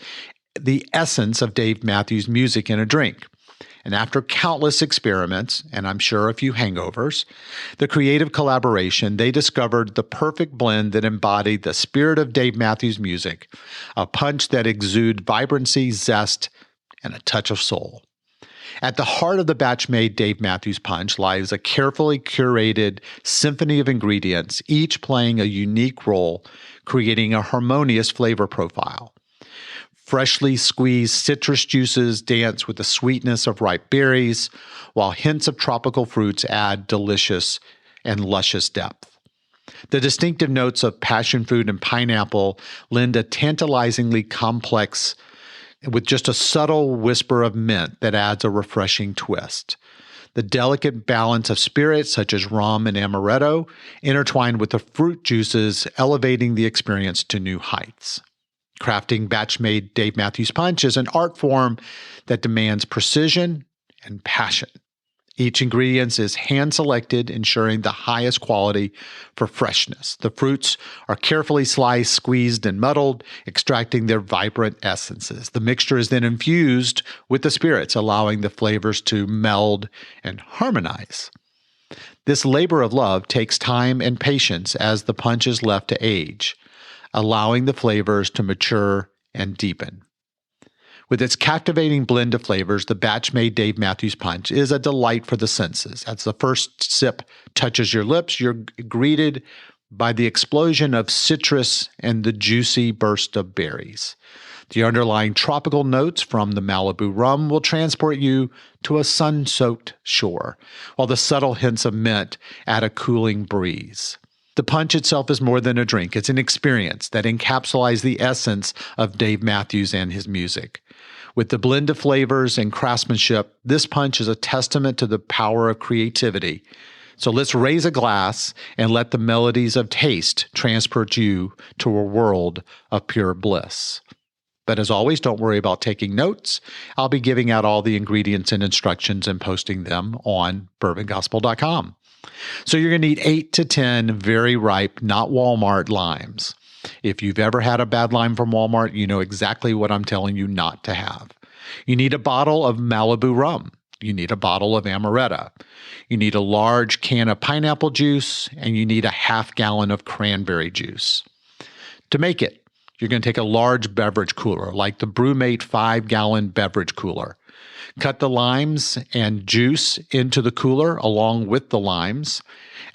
the essence of Dave Matthews' music in a drink. And after countless experiments, and I'm sure a few hangovers, the creative collaboration, they discovered the perfect blend that embodied the spirit of Dave Matthews' music, a punch that exudes vibrancy, zest, and a touch of soul. At the heart of the batch-made Dave Matthews Punch lies a carefully curated symphony of ingredients, each playing a unique role, creating a harmonious flavor profile. Freshly squeezed citrus juices dance with the sweetness of ripe berries, while hints of tropical fruits add delicious and luscious depth. The distinctive notes of passion fruit and pineapple lend a tantalizingly complex, with just a subtle whisper of mint that adds a refreshing twist. The delicate balance of spirits such as rum and amaretto intertwined with the fruit juices, elevating the experience to new heights. Crafting batch-made Dave Matthews Punch is an art form that demands precision and passion. Each ingredient is hand-selected, ensuring the highest quality for freshness. The fruits are carefully sliced, squeezed, and muddled, extracting their vibrant essences. The mixture is then infused with the spirits, allowing the flavors to meld and harmonize. This labor of love takes time and patience as the punch is left to age, allowing the flavors to mature and deepen. With its captivating blend of flavors, the batch-made Dave Matthews Punch is a delight for the senses. As the first sip touches your lips, you're greeted by the explosion of citrus and the juicy burst of berries. The underlying tropical notes from the Malibu rum will transport you to a sun-soaked shore, while the subtle hints of mint add a cooling breeze. The punch itself is more than a drink. It's an experience that encapsulates the essence of Dave Matthews and his music. With the blend of flavors and craftsmanship, this punch is a testament to the power of creativity. So let's raise a glass and let the melodies of taste transport you to a world of pure bliss. But as always, don't worry about taking notes. I'll be giving out all the ingredients and instructions and posting them on bourbongospel.com. So you're going to need 8 to 10 very ripe, not Walmart limes. If you've ever had a bad lime from Walmart, you know exactly what I'm telling you not to have. You need a bottle of Malibu rum. You need a bottle of amaretto. You need a large can of pineapple juice, and you need a half gallon of cranberry juice. To make it, you're going to take a large beverage cooler, like the BrewMate 5-gallon beverage cooler. Cut the limes and juice into the cooler along with the limes.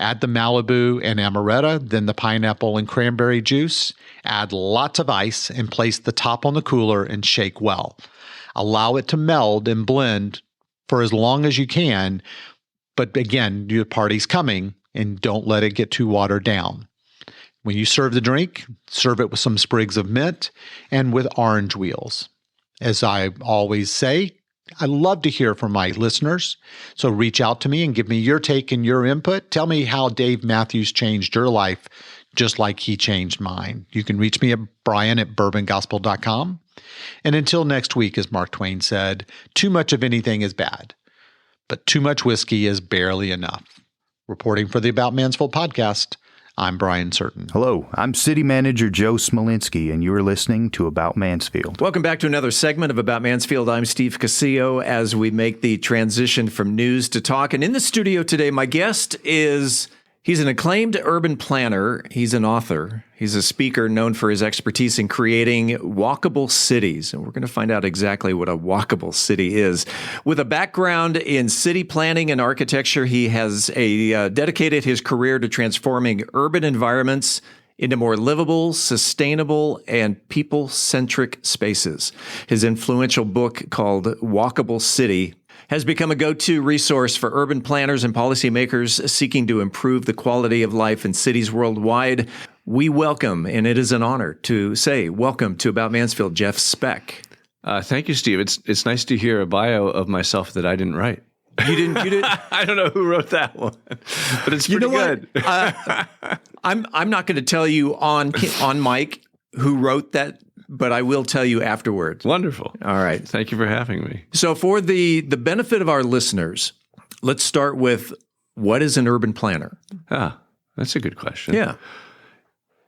Add the Malibu and amaretto, then the pineapple and cranberry juice. Add lots of ice and place the top on the cooler and shake well. Allow it to meld and blend for as long as you can, but again, your party's coming and don't let it get too watered down. When you serve the drink, serve it with some sprigs of mint and with orange wheels. As I always say, I love to hear from my listeners. So reach out to me and give me your take and your input. Tell me how Dave Matthews changed your life, just like he changed mine. You can reach me at brian@bourbongospel.com. And until next week, as Mark Twain said, too much of anything is bad, but too much whiskey is barely enough. Reporting for the About Mansfield podcast, I'm Brian Certain. Hello, I'm City Manager Joe Smolinski, and you're listening to About Mansfield. Welcome back to another segment of About Mansfield. I'm Steve Casillo as we make the transition from news to talk. And in the studio today, my guest he's an acclaimed urban planner. He's an author. He's a speaker known for his expertise in creating walkable cities. And we're going to find out exactly what a walkable city is. With a background in city planning and architecture, he has dedicated his career to transforming urban environments into more livable, sustainable, and people-centric spaces. His influential book called Walkable City has become a go-to resource for urban planners and policymakers seeking to improve the quality of life in cities worldwide. We welcome, and it is an honor to say, welcome to About Mansfield, Jeff Speck. Thank you, Steve. It's nice to hear a bio of myself that I didn't write. You didn't? I don't know who wrote that one, but it's pretty good. I'm not going to tell you on mic who wrote that, but I will tell you afterwards. Wonderful. All right. Thank you for having me. So for the benefit of our listeners, let's start with, what is an urban planner? That's a good question. Yeah.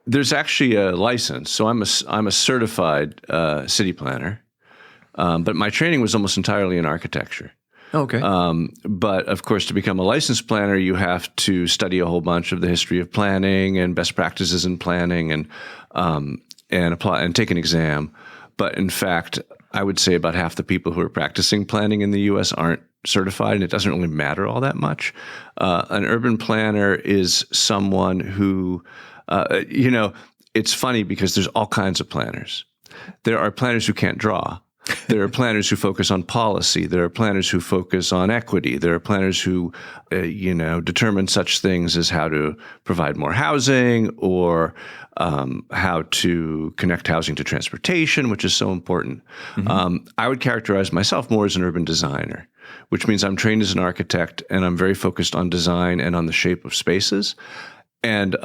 There's actually a license. So I'm a certified city planner, but my training was almost entirely in architecture. Okay. But of course, to become a licensed planner, you have to study a whole bunch of the history of planning and best practices in planning and apply and take an exam. But in fact, I would say about half the people who are practicing planning in the U.S. aren't certified, and it doesn't really matter all that much. An urban planner is someone who, it's funny because there's all kinds of planners. There are planners who can't draw. There are planners who focus on policy. There are planners who focus on equity. There are planners who, determine such things as how to provide more housing or how to connect housing to transportation, which is so important. Mm-hmm. I would characterize myself more as an urban designer, which means I'm trained as an architect and I'm very focused on design and on the shape of spaces. And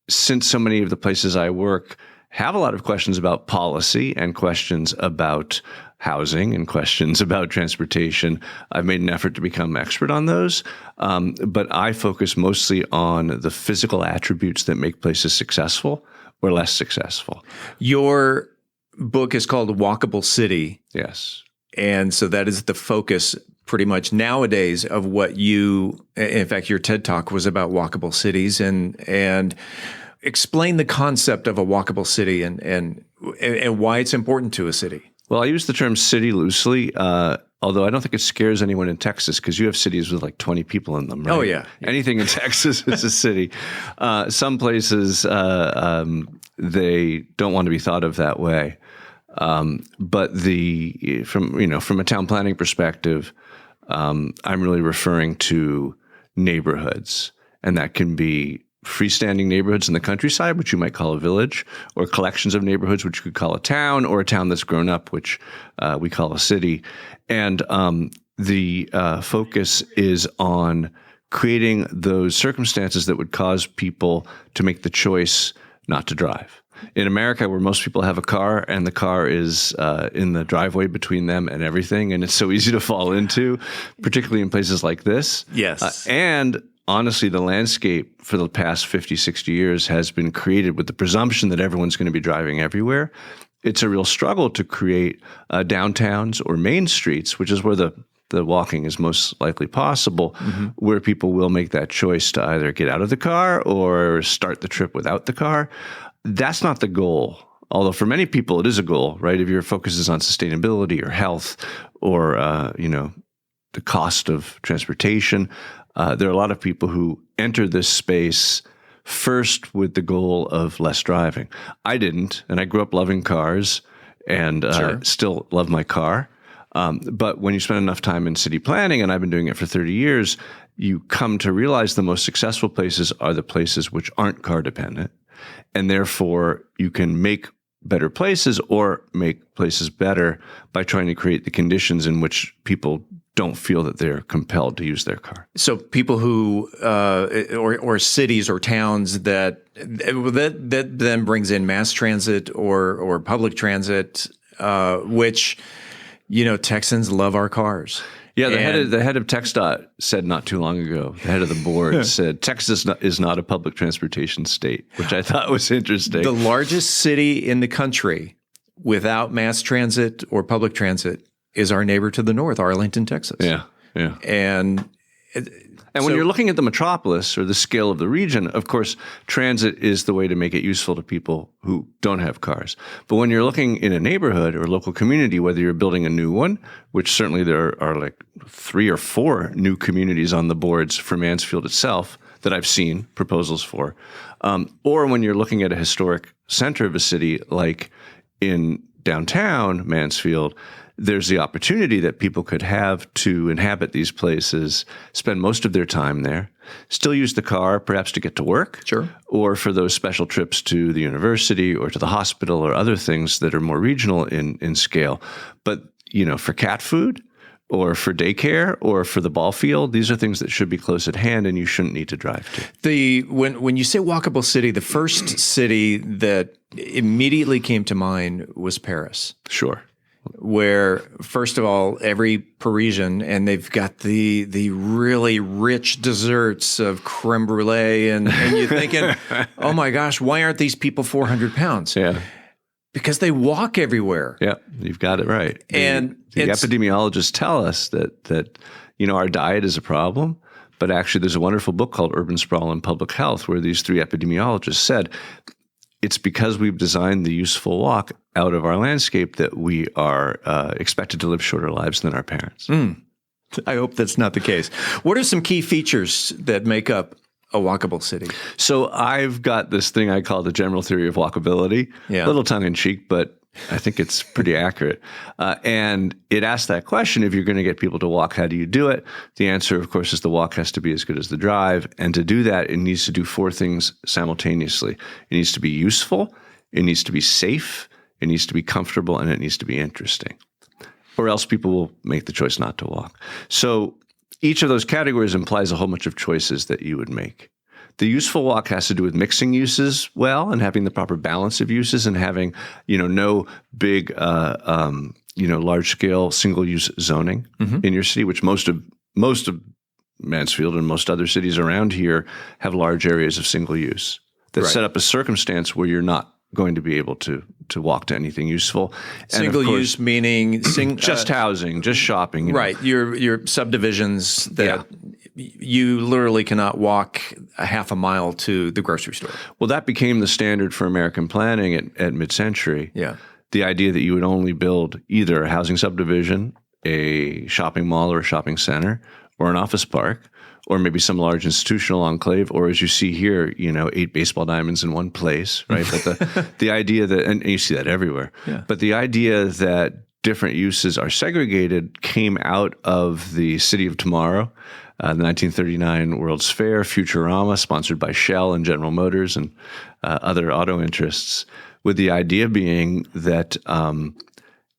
since so many of the places I work have a lot of questions about policy and questions about housing and questions about transportation, I've made an effort to become expert on those. But I focus mostly on the physical attributes that make places successful or less successful. Your book is called Walkable City. Yes. And so that is the focus pretty much nowadays of what in fact, your TED Talk was about walkable cities and explain the concept of a walkable city and why it's important to a city. Well, I use the term city loosely, although I don't think it scares anyone in Texas because you have cities with like 20 people in them, right? Oh, yeah. Anything in Texas is a city. Some places, they don't want to be thought of that way. But from a town planning perspective, I'm really referring to neighborhoods, and that can be freestanding neighborhoods in the countryside, which you might call a village, or collections of neighborhoods, which you could call a town, or a town that's grown up, which we call a city. And the focus is on creating those circumstances that would cause people to make the choice not to drive. In America, where most people have a car and the car is in the driveway between them and everything, and it's so easy to fall into, particularly in places like this. Yes. And honestly, the landscape for the past 50, 60 years has been created with the presumption that everyone's going to be driving everywhere. It's a real struggle to create downtowns or main streets, which is where the walking is most likely possible, mm-hmm. where people will make that choice to either get out of the car or start the trip without the car. That's not the goal, although for many people it is a goal, right? If your focus is on sustainability or health or, the cost of transportation, there are a lot of people who enter this space first with the goal of less driving. I didn't, and I grew up loving cars and still love my car. But when you spend enough time in city planning, and I've been doing it for 30 years, you come to realize the most successful places are the places which aren't car dependent. And therefore, you can make better places or make places better by trying to create the conditions in which people don't feel that they're compelled to use their car. So people who, or cities or towns that then brings in mass transit or public transit, which, Texans love our cars. Yeah, the head of TxDOT said not too long ago, the head of the board said, Texas is not a public transportation state, which I thought was interesting. The largest city in the country without mass transit or public transit is our neighbor to the north, Arlington, Texas. Yeah. And when you're looking at the metropolis or the scale of the region, of course, transit is the way to make it useful to people who don't have cars. But when you're looking in a neighborhood or local community, whether you're building a new one, which certainly there are like 3 or 4 new communities on the boards for Mansfield itself that I've seen proposals for, or when you're looking at a historic center of a city like in downtown Mansfield, there's the opportunity that people could have to inhabit these places, spend most of their time there, still use the car perhaps to get to work, sure, or for those special trips to the university or to the hospital or other things that are more regional in scale. But, for cat food or for daycare or for the ball field, these are things that should be close at hand and you shouldn't need to drive to. When you say walkable city, the first city that immediately came to mind was Paris. Sure. Where, first of all, every Parisian, and they've got the really rich desserts of creme brulee, and you're thinking, oh my gosh, why aren't these people 400 pounds? Yeah. Because they walk everywhere. Yeah, you've got it right. And the epidemiologists tell us that our diet is a problem, but actually there's a wonderful book called Urban Sprawl and Public Health where these 3 epidemiologists said it's because we've designed the useful walk out of our landscape that we are expected to live shorter lives than our parents. I hope that's not the case. What are some key features that make up a walkable city? So I've got this thing I call the general theory of walkability. Yeah. A little tongue-in-cheek, but I think it's pretty accurate. And it asks that question, if you're going to get people to walk, how do you do it? The answer, of course, is the walk has to be as good as the drive. And to do that, it needs to do 4 things simultaneously. It needs to be useful, it needs to be safe, it needs to be comfortable, and it needs to be interesting. Or else people will make the choice not to walk. So each of those categories implies a whole bunch of choices that you would make. The useful walk has to do with mixing uses well and having the proper balance of uses and having, no big, large-scale single-use zoning in your city, which most of Mansfield and most other cities around here have large areas of single use that set up a circumstance where you're not going to be able to walk to anything useful. Single use meaning just housing, just shopping. Right. Your subdivisions that you literally cannot walk a half a mile to the grocery store. Well, that became the standard for American planning at mid-century. Yeah. The idea that you would only build either a housing subdivision, a shopping mall or a shopping center, or an office park, or maybe some large institutional enclave, or as you see here, 8 baseball diamonds in one place, right? But the idea that, and you see that everywhere, but the idea that different uses are segregated came out of the City of Tomorrow, the 1939 World's Fair, Futurama, sponsored by Shell and General Motors and other auto interests, with the idea being that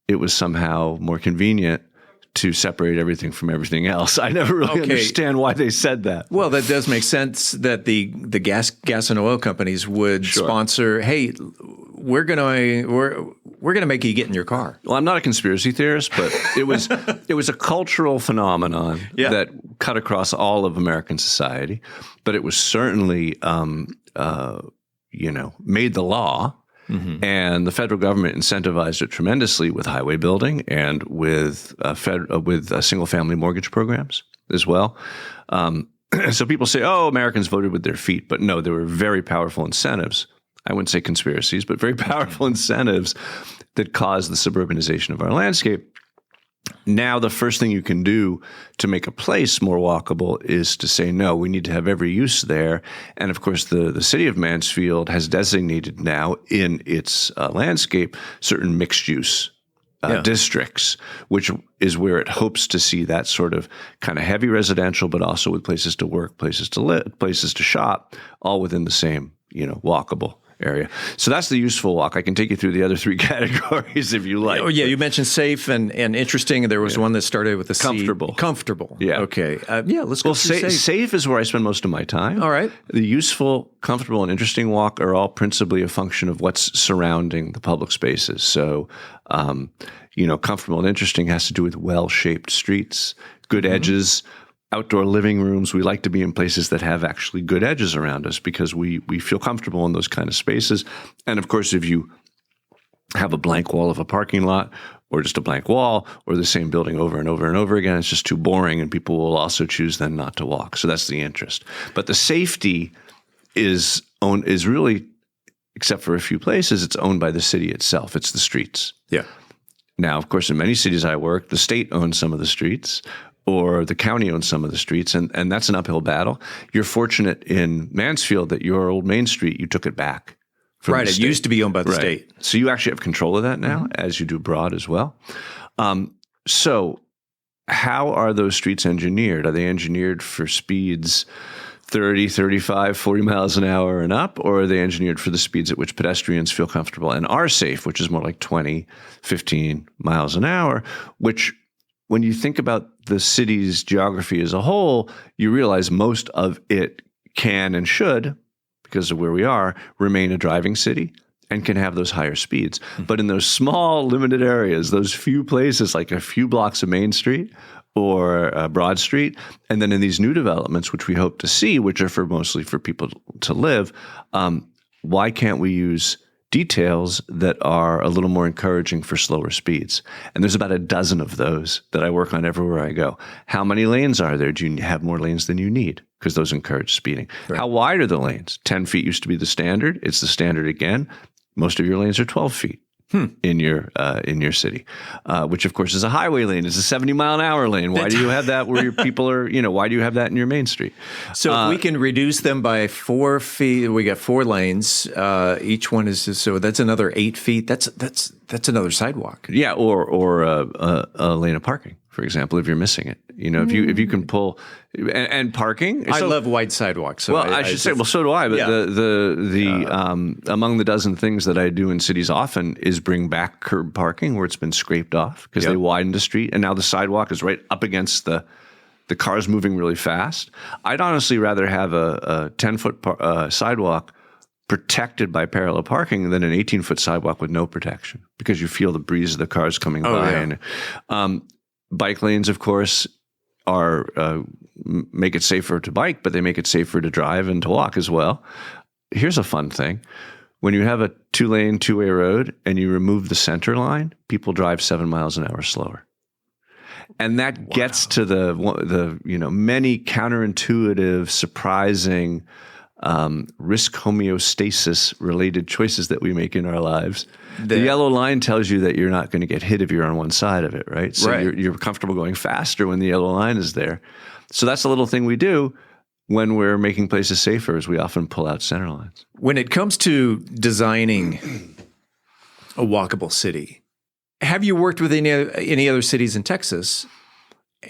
it was somehow more convenient to separate everything from everything else. I never really understand why they said that. Well, that does make sense that the gas and oil companies would sponsor, hey, we're gonna make you get in your car. Well, I'm not a conspiracy theorist, but it was a cultural phenomenon that cut across all of American society. But it was certainly made the law. Mm-hmm. And the federal government incentivized it tremendously with highway building and with single-family mortgage programs as well. So people say, oh, Americans voted with their feet. But no, there were very powerful incentives. I wouldn't say conspiracies, but very powerful incentives that caused the suburbanization of our landscape. Now, the first thing you can do to make a place more walkable is to say, no, we need to have every use there. And of course, the city of Mansfield has designated now in its landscape certain mixed use districts, which is where it hopes to see that sort of kind of heavy residential, but also with places to work, places to live, places to shop, all within the same, walkable area. So that's the useful walk. I can take you through the other three categories if you like. Oh, yeah. You mentioned safe and interesting. There was one that started with the comfortable. C. Comfortable. Yeah. Okay. Let's go through safe. Safe is where I spend most of my time. All right. The useful, comfortable, and interesting walk are all principally a function of what's surrounding the public spaces. So, comfortable and interesting has to do with well-shaped streets, good edges, outdoor living rooms. We like to be in places that have actually good edges around us because we feel comfortable in those kind of spaces. And of course, if you have a blank wall of a parking lot or just a blank wall or the same building over and over and over again, it's just too boring and people will also choose then not to walk. So that's the interest. But the safety is really, except for a few places, it's owned by the city itself. It's the streets. Yeah. Now, of course, in many cities I work, the state owns some of the streets or the county owns some of the streets, and that's an uphill battle. You're fortunate in Mansfield that your old Main Street, you took it back. Right, it used to be owned by the state. So you actually have control of that now, as you do Broad as well. So how are those streets engineered? Are they engineered for speeds 30, 35, 40 miles an hour and up, or are they engineered for the speeds at which pedestrians feel comfortable and are safe, which is more like 20, 15 miles an hour, which when you think about the city's geography as a whole, you realize most of it can and should, because of where we are, remain a driving city and can have those higher speeds. But in those small, limited areas, those few places, like a few blocks of Main Street or Broad Street, and then in these new developments, which we hope to see, which are mostly for people to live, why can't we use details that are a little more encouraging for slower speeds? And there's about a dozen of those that I work on everywhere I go. How many lanes are there? Do you have more lanes than you need? Because those encourage speeding. Right. How wide are the lanes? 10 feet used to be the standard. It's the standard again. Most of your lanes are 12 feet. In your city, which of course is a highway lane. It's a 70-mile-an-hour lane. Why do you have that where your people are? Why do you have that in your Main Street? So if we can reduce them by 4 feet, we got 4 lanes. Each one is so that's another 8 feet. That's another sidewalk. Yeah, or a lane of parking, for example, if you're missing it. If you can pull and parking. I love wide sidewalks. So I should say, so do I. But among the dozen things that I do in cities often is bring back curb parking where it's been scraped off because they widened the street and now the sidewalk is right up against the cars moving really fast. I'd honestly rather have a 10-foot sidewalk protected by parallel parking than an 18-foot sidewalk with no protection because you feel the breeze of the cars coming by. Yeah. And bike lanes, of course, are make it safer to bike, but they make it safer to drive and to walk as well. Here's a fun thing. When you have a 2-lane, 2-way road and you remove the center line, people drive 7 miles an hour slower. And that gets to the many counterintuitive, surprising risk homeostasis related choices that we make in our lives. The yellow line tells you that you're not going to get hit if you're on one side of it, right? So you're comfortable going faster when the yellow line is there. So that's a little thing we do when we're making places safer is we often pull out center lines. When it comes to designing a walkable city, have you worked with any other cities in Texas?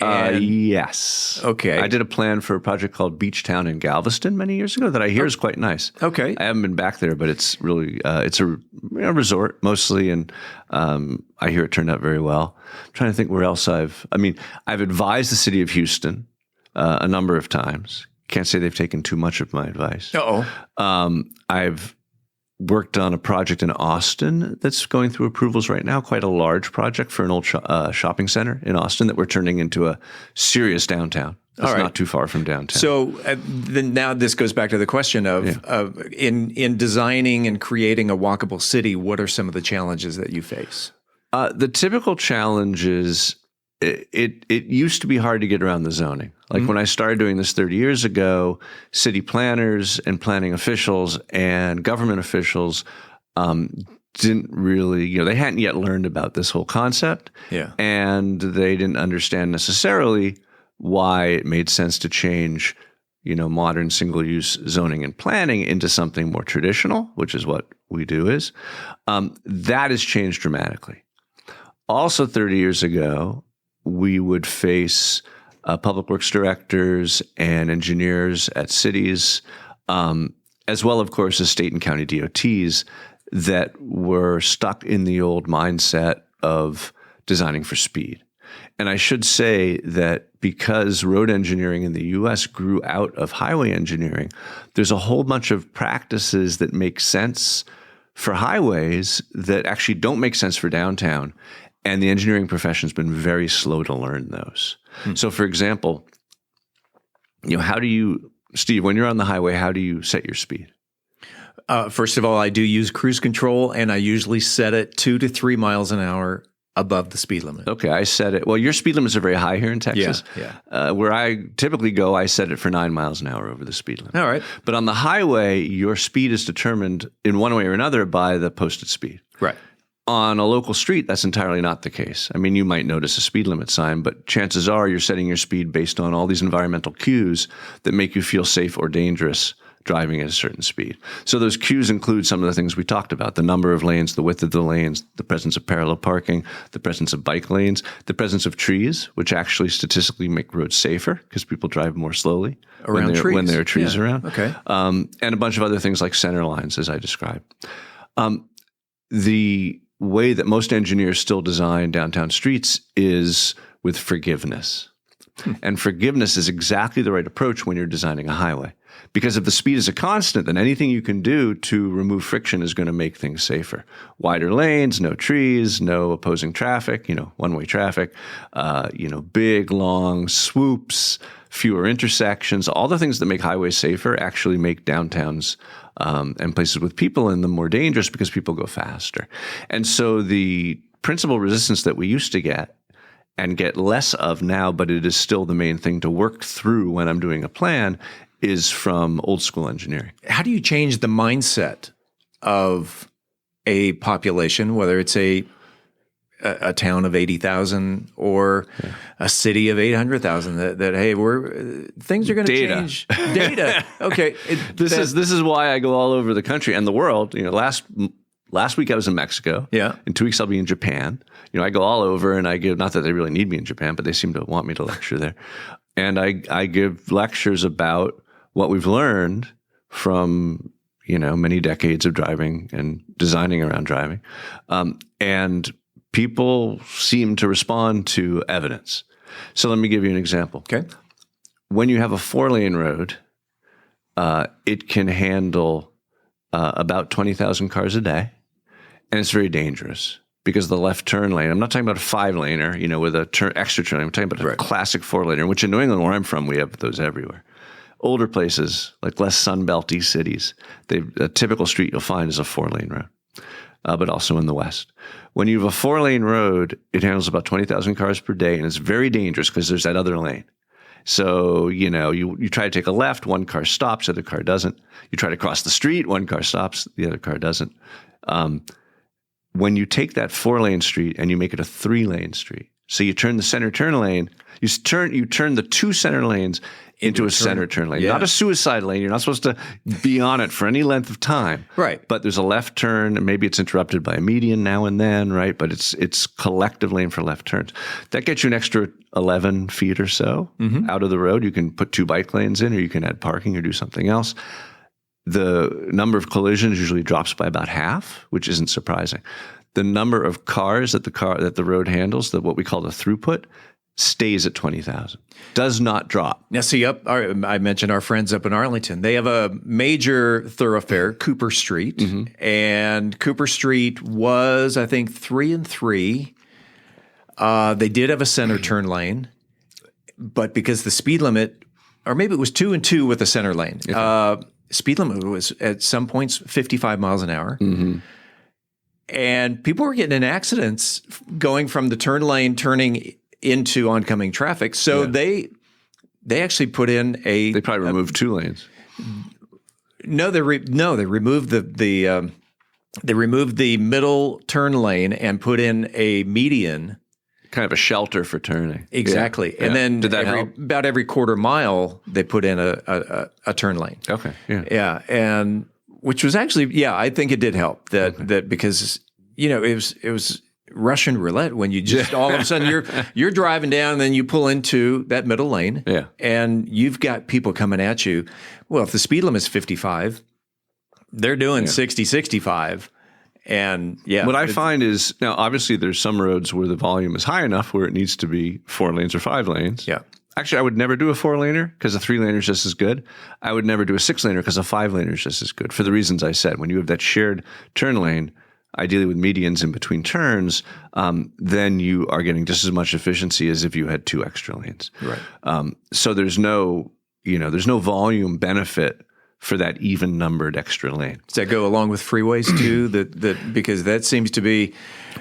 Yes. Okay. I did a plan for a project called Beach Town in Galveston many years ago that I hear is quite nice. Okay. I haven't been back there, but it's really it's a resort mostly, and I hear it turned out very well. I'm trying to think where else I've advised the city of Houston a number of times. Can't say they've taken too much of my advice. I've worked on a project in Austin that's going through approvals right now, quite a large project for an old shopping center in Austin that we're turning into a serious downtown. It's not too far from downtown. So then now this goes back to the question of in designing and creating a walkable city, what are some of the challenges that you face? The typical challenges, it used to be hard to get around the zoning. Like when I started doing this 30 years ago, city planners and planning officials and government officials didn't really, they hadn't yet learned about this whole concept. Yeah. And they didn't understand necessarily why it made sense to change, modern single-use zoning and planning into something more traditional, which is what we do is. That has changed dramatically. Also 30 years ago, we would face public works directors and engineers at cities as well, of course, as state and county DOTs that were stuck in the old mindset of designing for speed. And I should say that because road engineering in the U.S. grew out of highway engineering, there's a whole bunch of practices that make sense for highways that actually don't make sense for downtown. And the engineering profession's been very slow to learn those. So, for example, how do you, Steve, when you're on the highway, how do you set your speed? First of all, I do use cruise control, and I usually set it 2 to 3 miles an hour above the speed limit. Okay, I set it. Well, your speed limits are very high here in Texas. Yeah. Where I typically go, I set it for 9 miles an hour over the speed limit. All right. But on the highway, your speed is determined in one way or another by the posted speed. Right. On a local street, that's entirely not the case. I mean, you might notice a speed limit sign, but chances are you're setting your speed based on all these environmental cues that make you feel safe or dangerous driving at a certain speed. So those cues include some of the things we talked about: the number of lanes, the width of the lanes, the presence of parallel parking, the presence of bike lanes, the presence of trees, which actually statistically make roads safer because people drive more slowly when there are trees around. Okay. And a bunch of other things like center lines, as I described. The way that most engineers still design downtown streets is with forgiveness. And forgiveness is exactly the right approach when you're designing a highway. Because if the speed is a constant, then anything you can do to remove friction is going to make things safer. Wider lanes, no trees, no opposing traffic, one-way traffic, big, long swoops, fewer intersections. All the things that make highways safer actually make downtowns and places with people in them more dangerous because people go faster. And so the principal resistance that we used to get and get less of now, but it is still the main thing to work through when I'm doing a plan, is from old school engineering. How do you change the mindset of a population, whether it's a town of 80,000 or a city of 800,000, that hey, things are going to change. Data. Okay. This is why I go all over the country and the world. Last week I was in Mexico. Yeah. In 2 weeks I'll be in Japan. I go all over and I give, not that they really need me in Japan, but they seem to want me to lecture there. And I give lectures about what we've learned from, many decades of driving and designing around driving. And people seem to respond to evidence. So let me give you an example. Okay. When you have a 4-lane road, it can handle about 20,000 cars a day. And it's very dangerous because the left turn lane, I'm not talking about a 5-laner, with a extra turn lane. I'm talking about a classic 4-laner, which in New England, where I'm from, we have those everywhere. Older places, like less Sunbelt-y cities, a typical street you'll find is a 4-lane road, but also in the West. When you have a 4-lane road, it handles about 20,000 cars per day, and it's very dangerous because there's that other lane. So, you try to take a left, one car stops, the other car doesn't. You try to cross the street, one car stops, the other car doesn't. When you take that 4-lane street and you make it a 3-lane street, so you turn the center turn lane, you turn the 2 center lanes into a center turn lane, not a suicide lane. You're not supposed to be on it for any length of time. Right. But there's a left turn, and maybe it's interrupted by a median now and then, right? But it's collective lane for left turns. That gets you an extra 11 feet or so out of the road. You can put 2 bike lanes in, or you can add parking or do something else. The number of collisions usually drops by about half, which isn't surprising. The number of cars that the road handles, what we call the throughput, stays at 20,000. Does not drop. Now, see, I mentioned our friends up in Arlington. They have a major thoroughfare, Cooper Street, and Cooper Street was, I think, 3 and 3. They did have a center turn lane, but because the speed limit, or maybe it was 2 and 2 with a center lane. Speed limit was at some points 55 miles an hour. And people were getting in accidents going from the turn lane, turning into oncoming traffic. So they actually put in They probably removed 2 lanes. No, they removed they removed the middle turn lane and put in a median. Kind of a shelter for turning. Exactly. And then did that help? About every quarter mile, they put in a turn lane. Okay. Yeah. Yeah. And which was actually, I think it did help that because, it was Russian roulette when you just all of a sudden you're driving down and then you pull into that middle lane and you've got people coming at you. Well, if the speed limit is 55, They're doing 60, 65. And what I find is, now obviously there's some roads where the volume is high enough where it needs to be 4 lanes or 5 lanes. Yeah. Actually, I would never do a 4-laner because a 3-laner is just as good. I would never do a 6-laner because a 5-laner is just as good for the reasons I said. When you have that shared turn lane, ideally with medians in between turns, then you are getting just as much efficiency as if you had 2 extra lanes. Right. So there's no volume benefit for that even numbered extra lane. Does that go along with freeways too? Because that seems to be,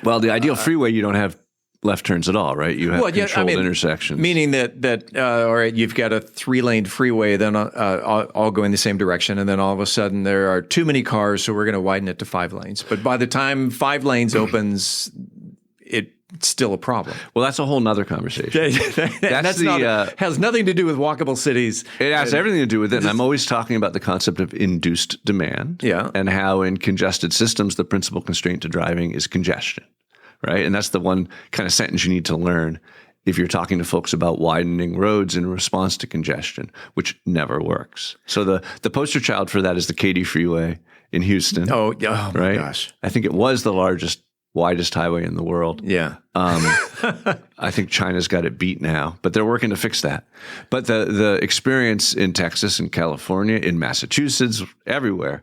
well, the ideal freeway, you don't have left turns at all, right? You have controlled intersections. Meaning that all right, you've got a 3-lane freeway, then all going the same direction, and then all of a sudden there are too many cars, so we're going to widen it to 5 lanes. But by the time 5 lanes opens, it's still a problem. Well, that's a whole nother conversation. Has nothing to do with walkable cities. It has everything to do with it. And I'm always talking about the concept of induced demand, and how in congested systems, the principal constraint to driving is congestion. Right. And that's the one kind of sentence you need to learn if you're talking to folks about widening roads in response to congestion, which never works. So the poster child for that is the Katy Freeway in Houston. Oh my gosh. I think it was the widest highway in the world. Yeah. I think China's got it beat now, but they're working to fix that. But the experience in Texas and California, in Massachusetts, everywhere,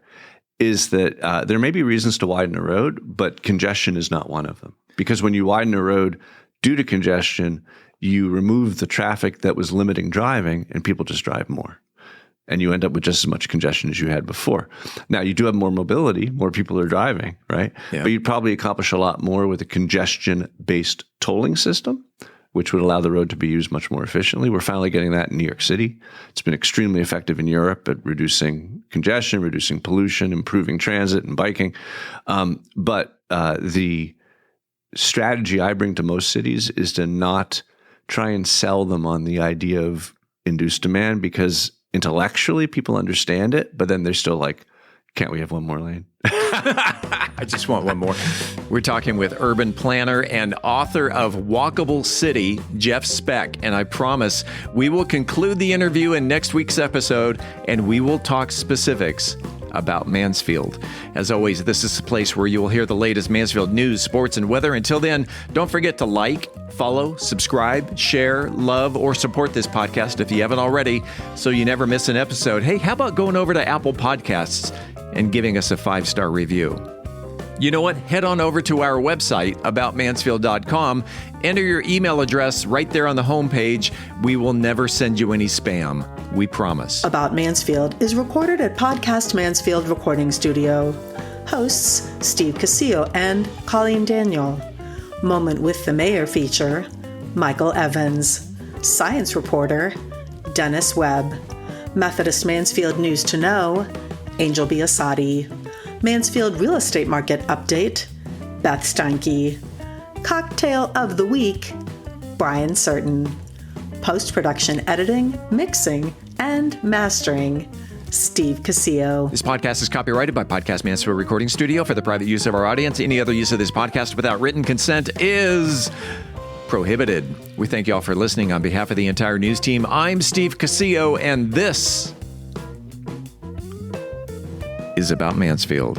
is that there may be reasons to widen a road, but congestion is not one of them. Because when you widen a road due to congestion, you remove the traffic that was limiting driving and people just drive more. And you end up with just as much congestion as you had before. Now, you do have more mobility, more people are driving, right? Yeah. But you'd probably accomplish a lot more with a congestion-based tolling system, which would allow the road to be used much more efficiently. We're finally getting that in New York City. It's been extremely effective in Europe at reducing congestion, reducing pollution, improving transit and biking. But the strategy I bring to most cities is to not try and sell them on the idea of induced demand, because intellectually people understand it, but then they're still like, can't we have one more lane? I just want one more. We're talking with urban planner and author of Walkable City, Jeff Speck. And I promise we will conclude the interview in next week's episode, and we will talk specifics about Mansfield. As always, this is the place where you will hear the latest Mansfield news, sports, and weather. Until then, don't forget to like, follow, subscribe, share, love, or support this podcast if you haven't already, so you never miss an episode. Hey, how about going over to Apple Podcasts and giving us a 5-star review? You know what? Head on over to our website, aboutmansfield.com. Enter your email address right there on the homepage. We will never send you any spam. We promise. About Mansfield is recorded at Podcast Mansfield Recording Studio. Hosts Steve Casillo and Colleen Daniel. Moment with the Mayor feature, Michael Evans. Science reporter, Dennis Webb. Methodist Mansfield News to Know, Angel Biasatti. Mansfield Real Estate Market update, Beth Steinke. Cocktail of the Week, Brian Certain. Post-production editing, mixing, and mastering, Steve Casillo. This podcast is copyrighted by Podcast Mansfield Recording Studio for the private use of our audience. Any other use of this podcast without written consent is prohibited. We thank you all for listening. On behalf of the entire news team, I'm Steve Casillo, and this is About Mansfield.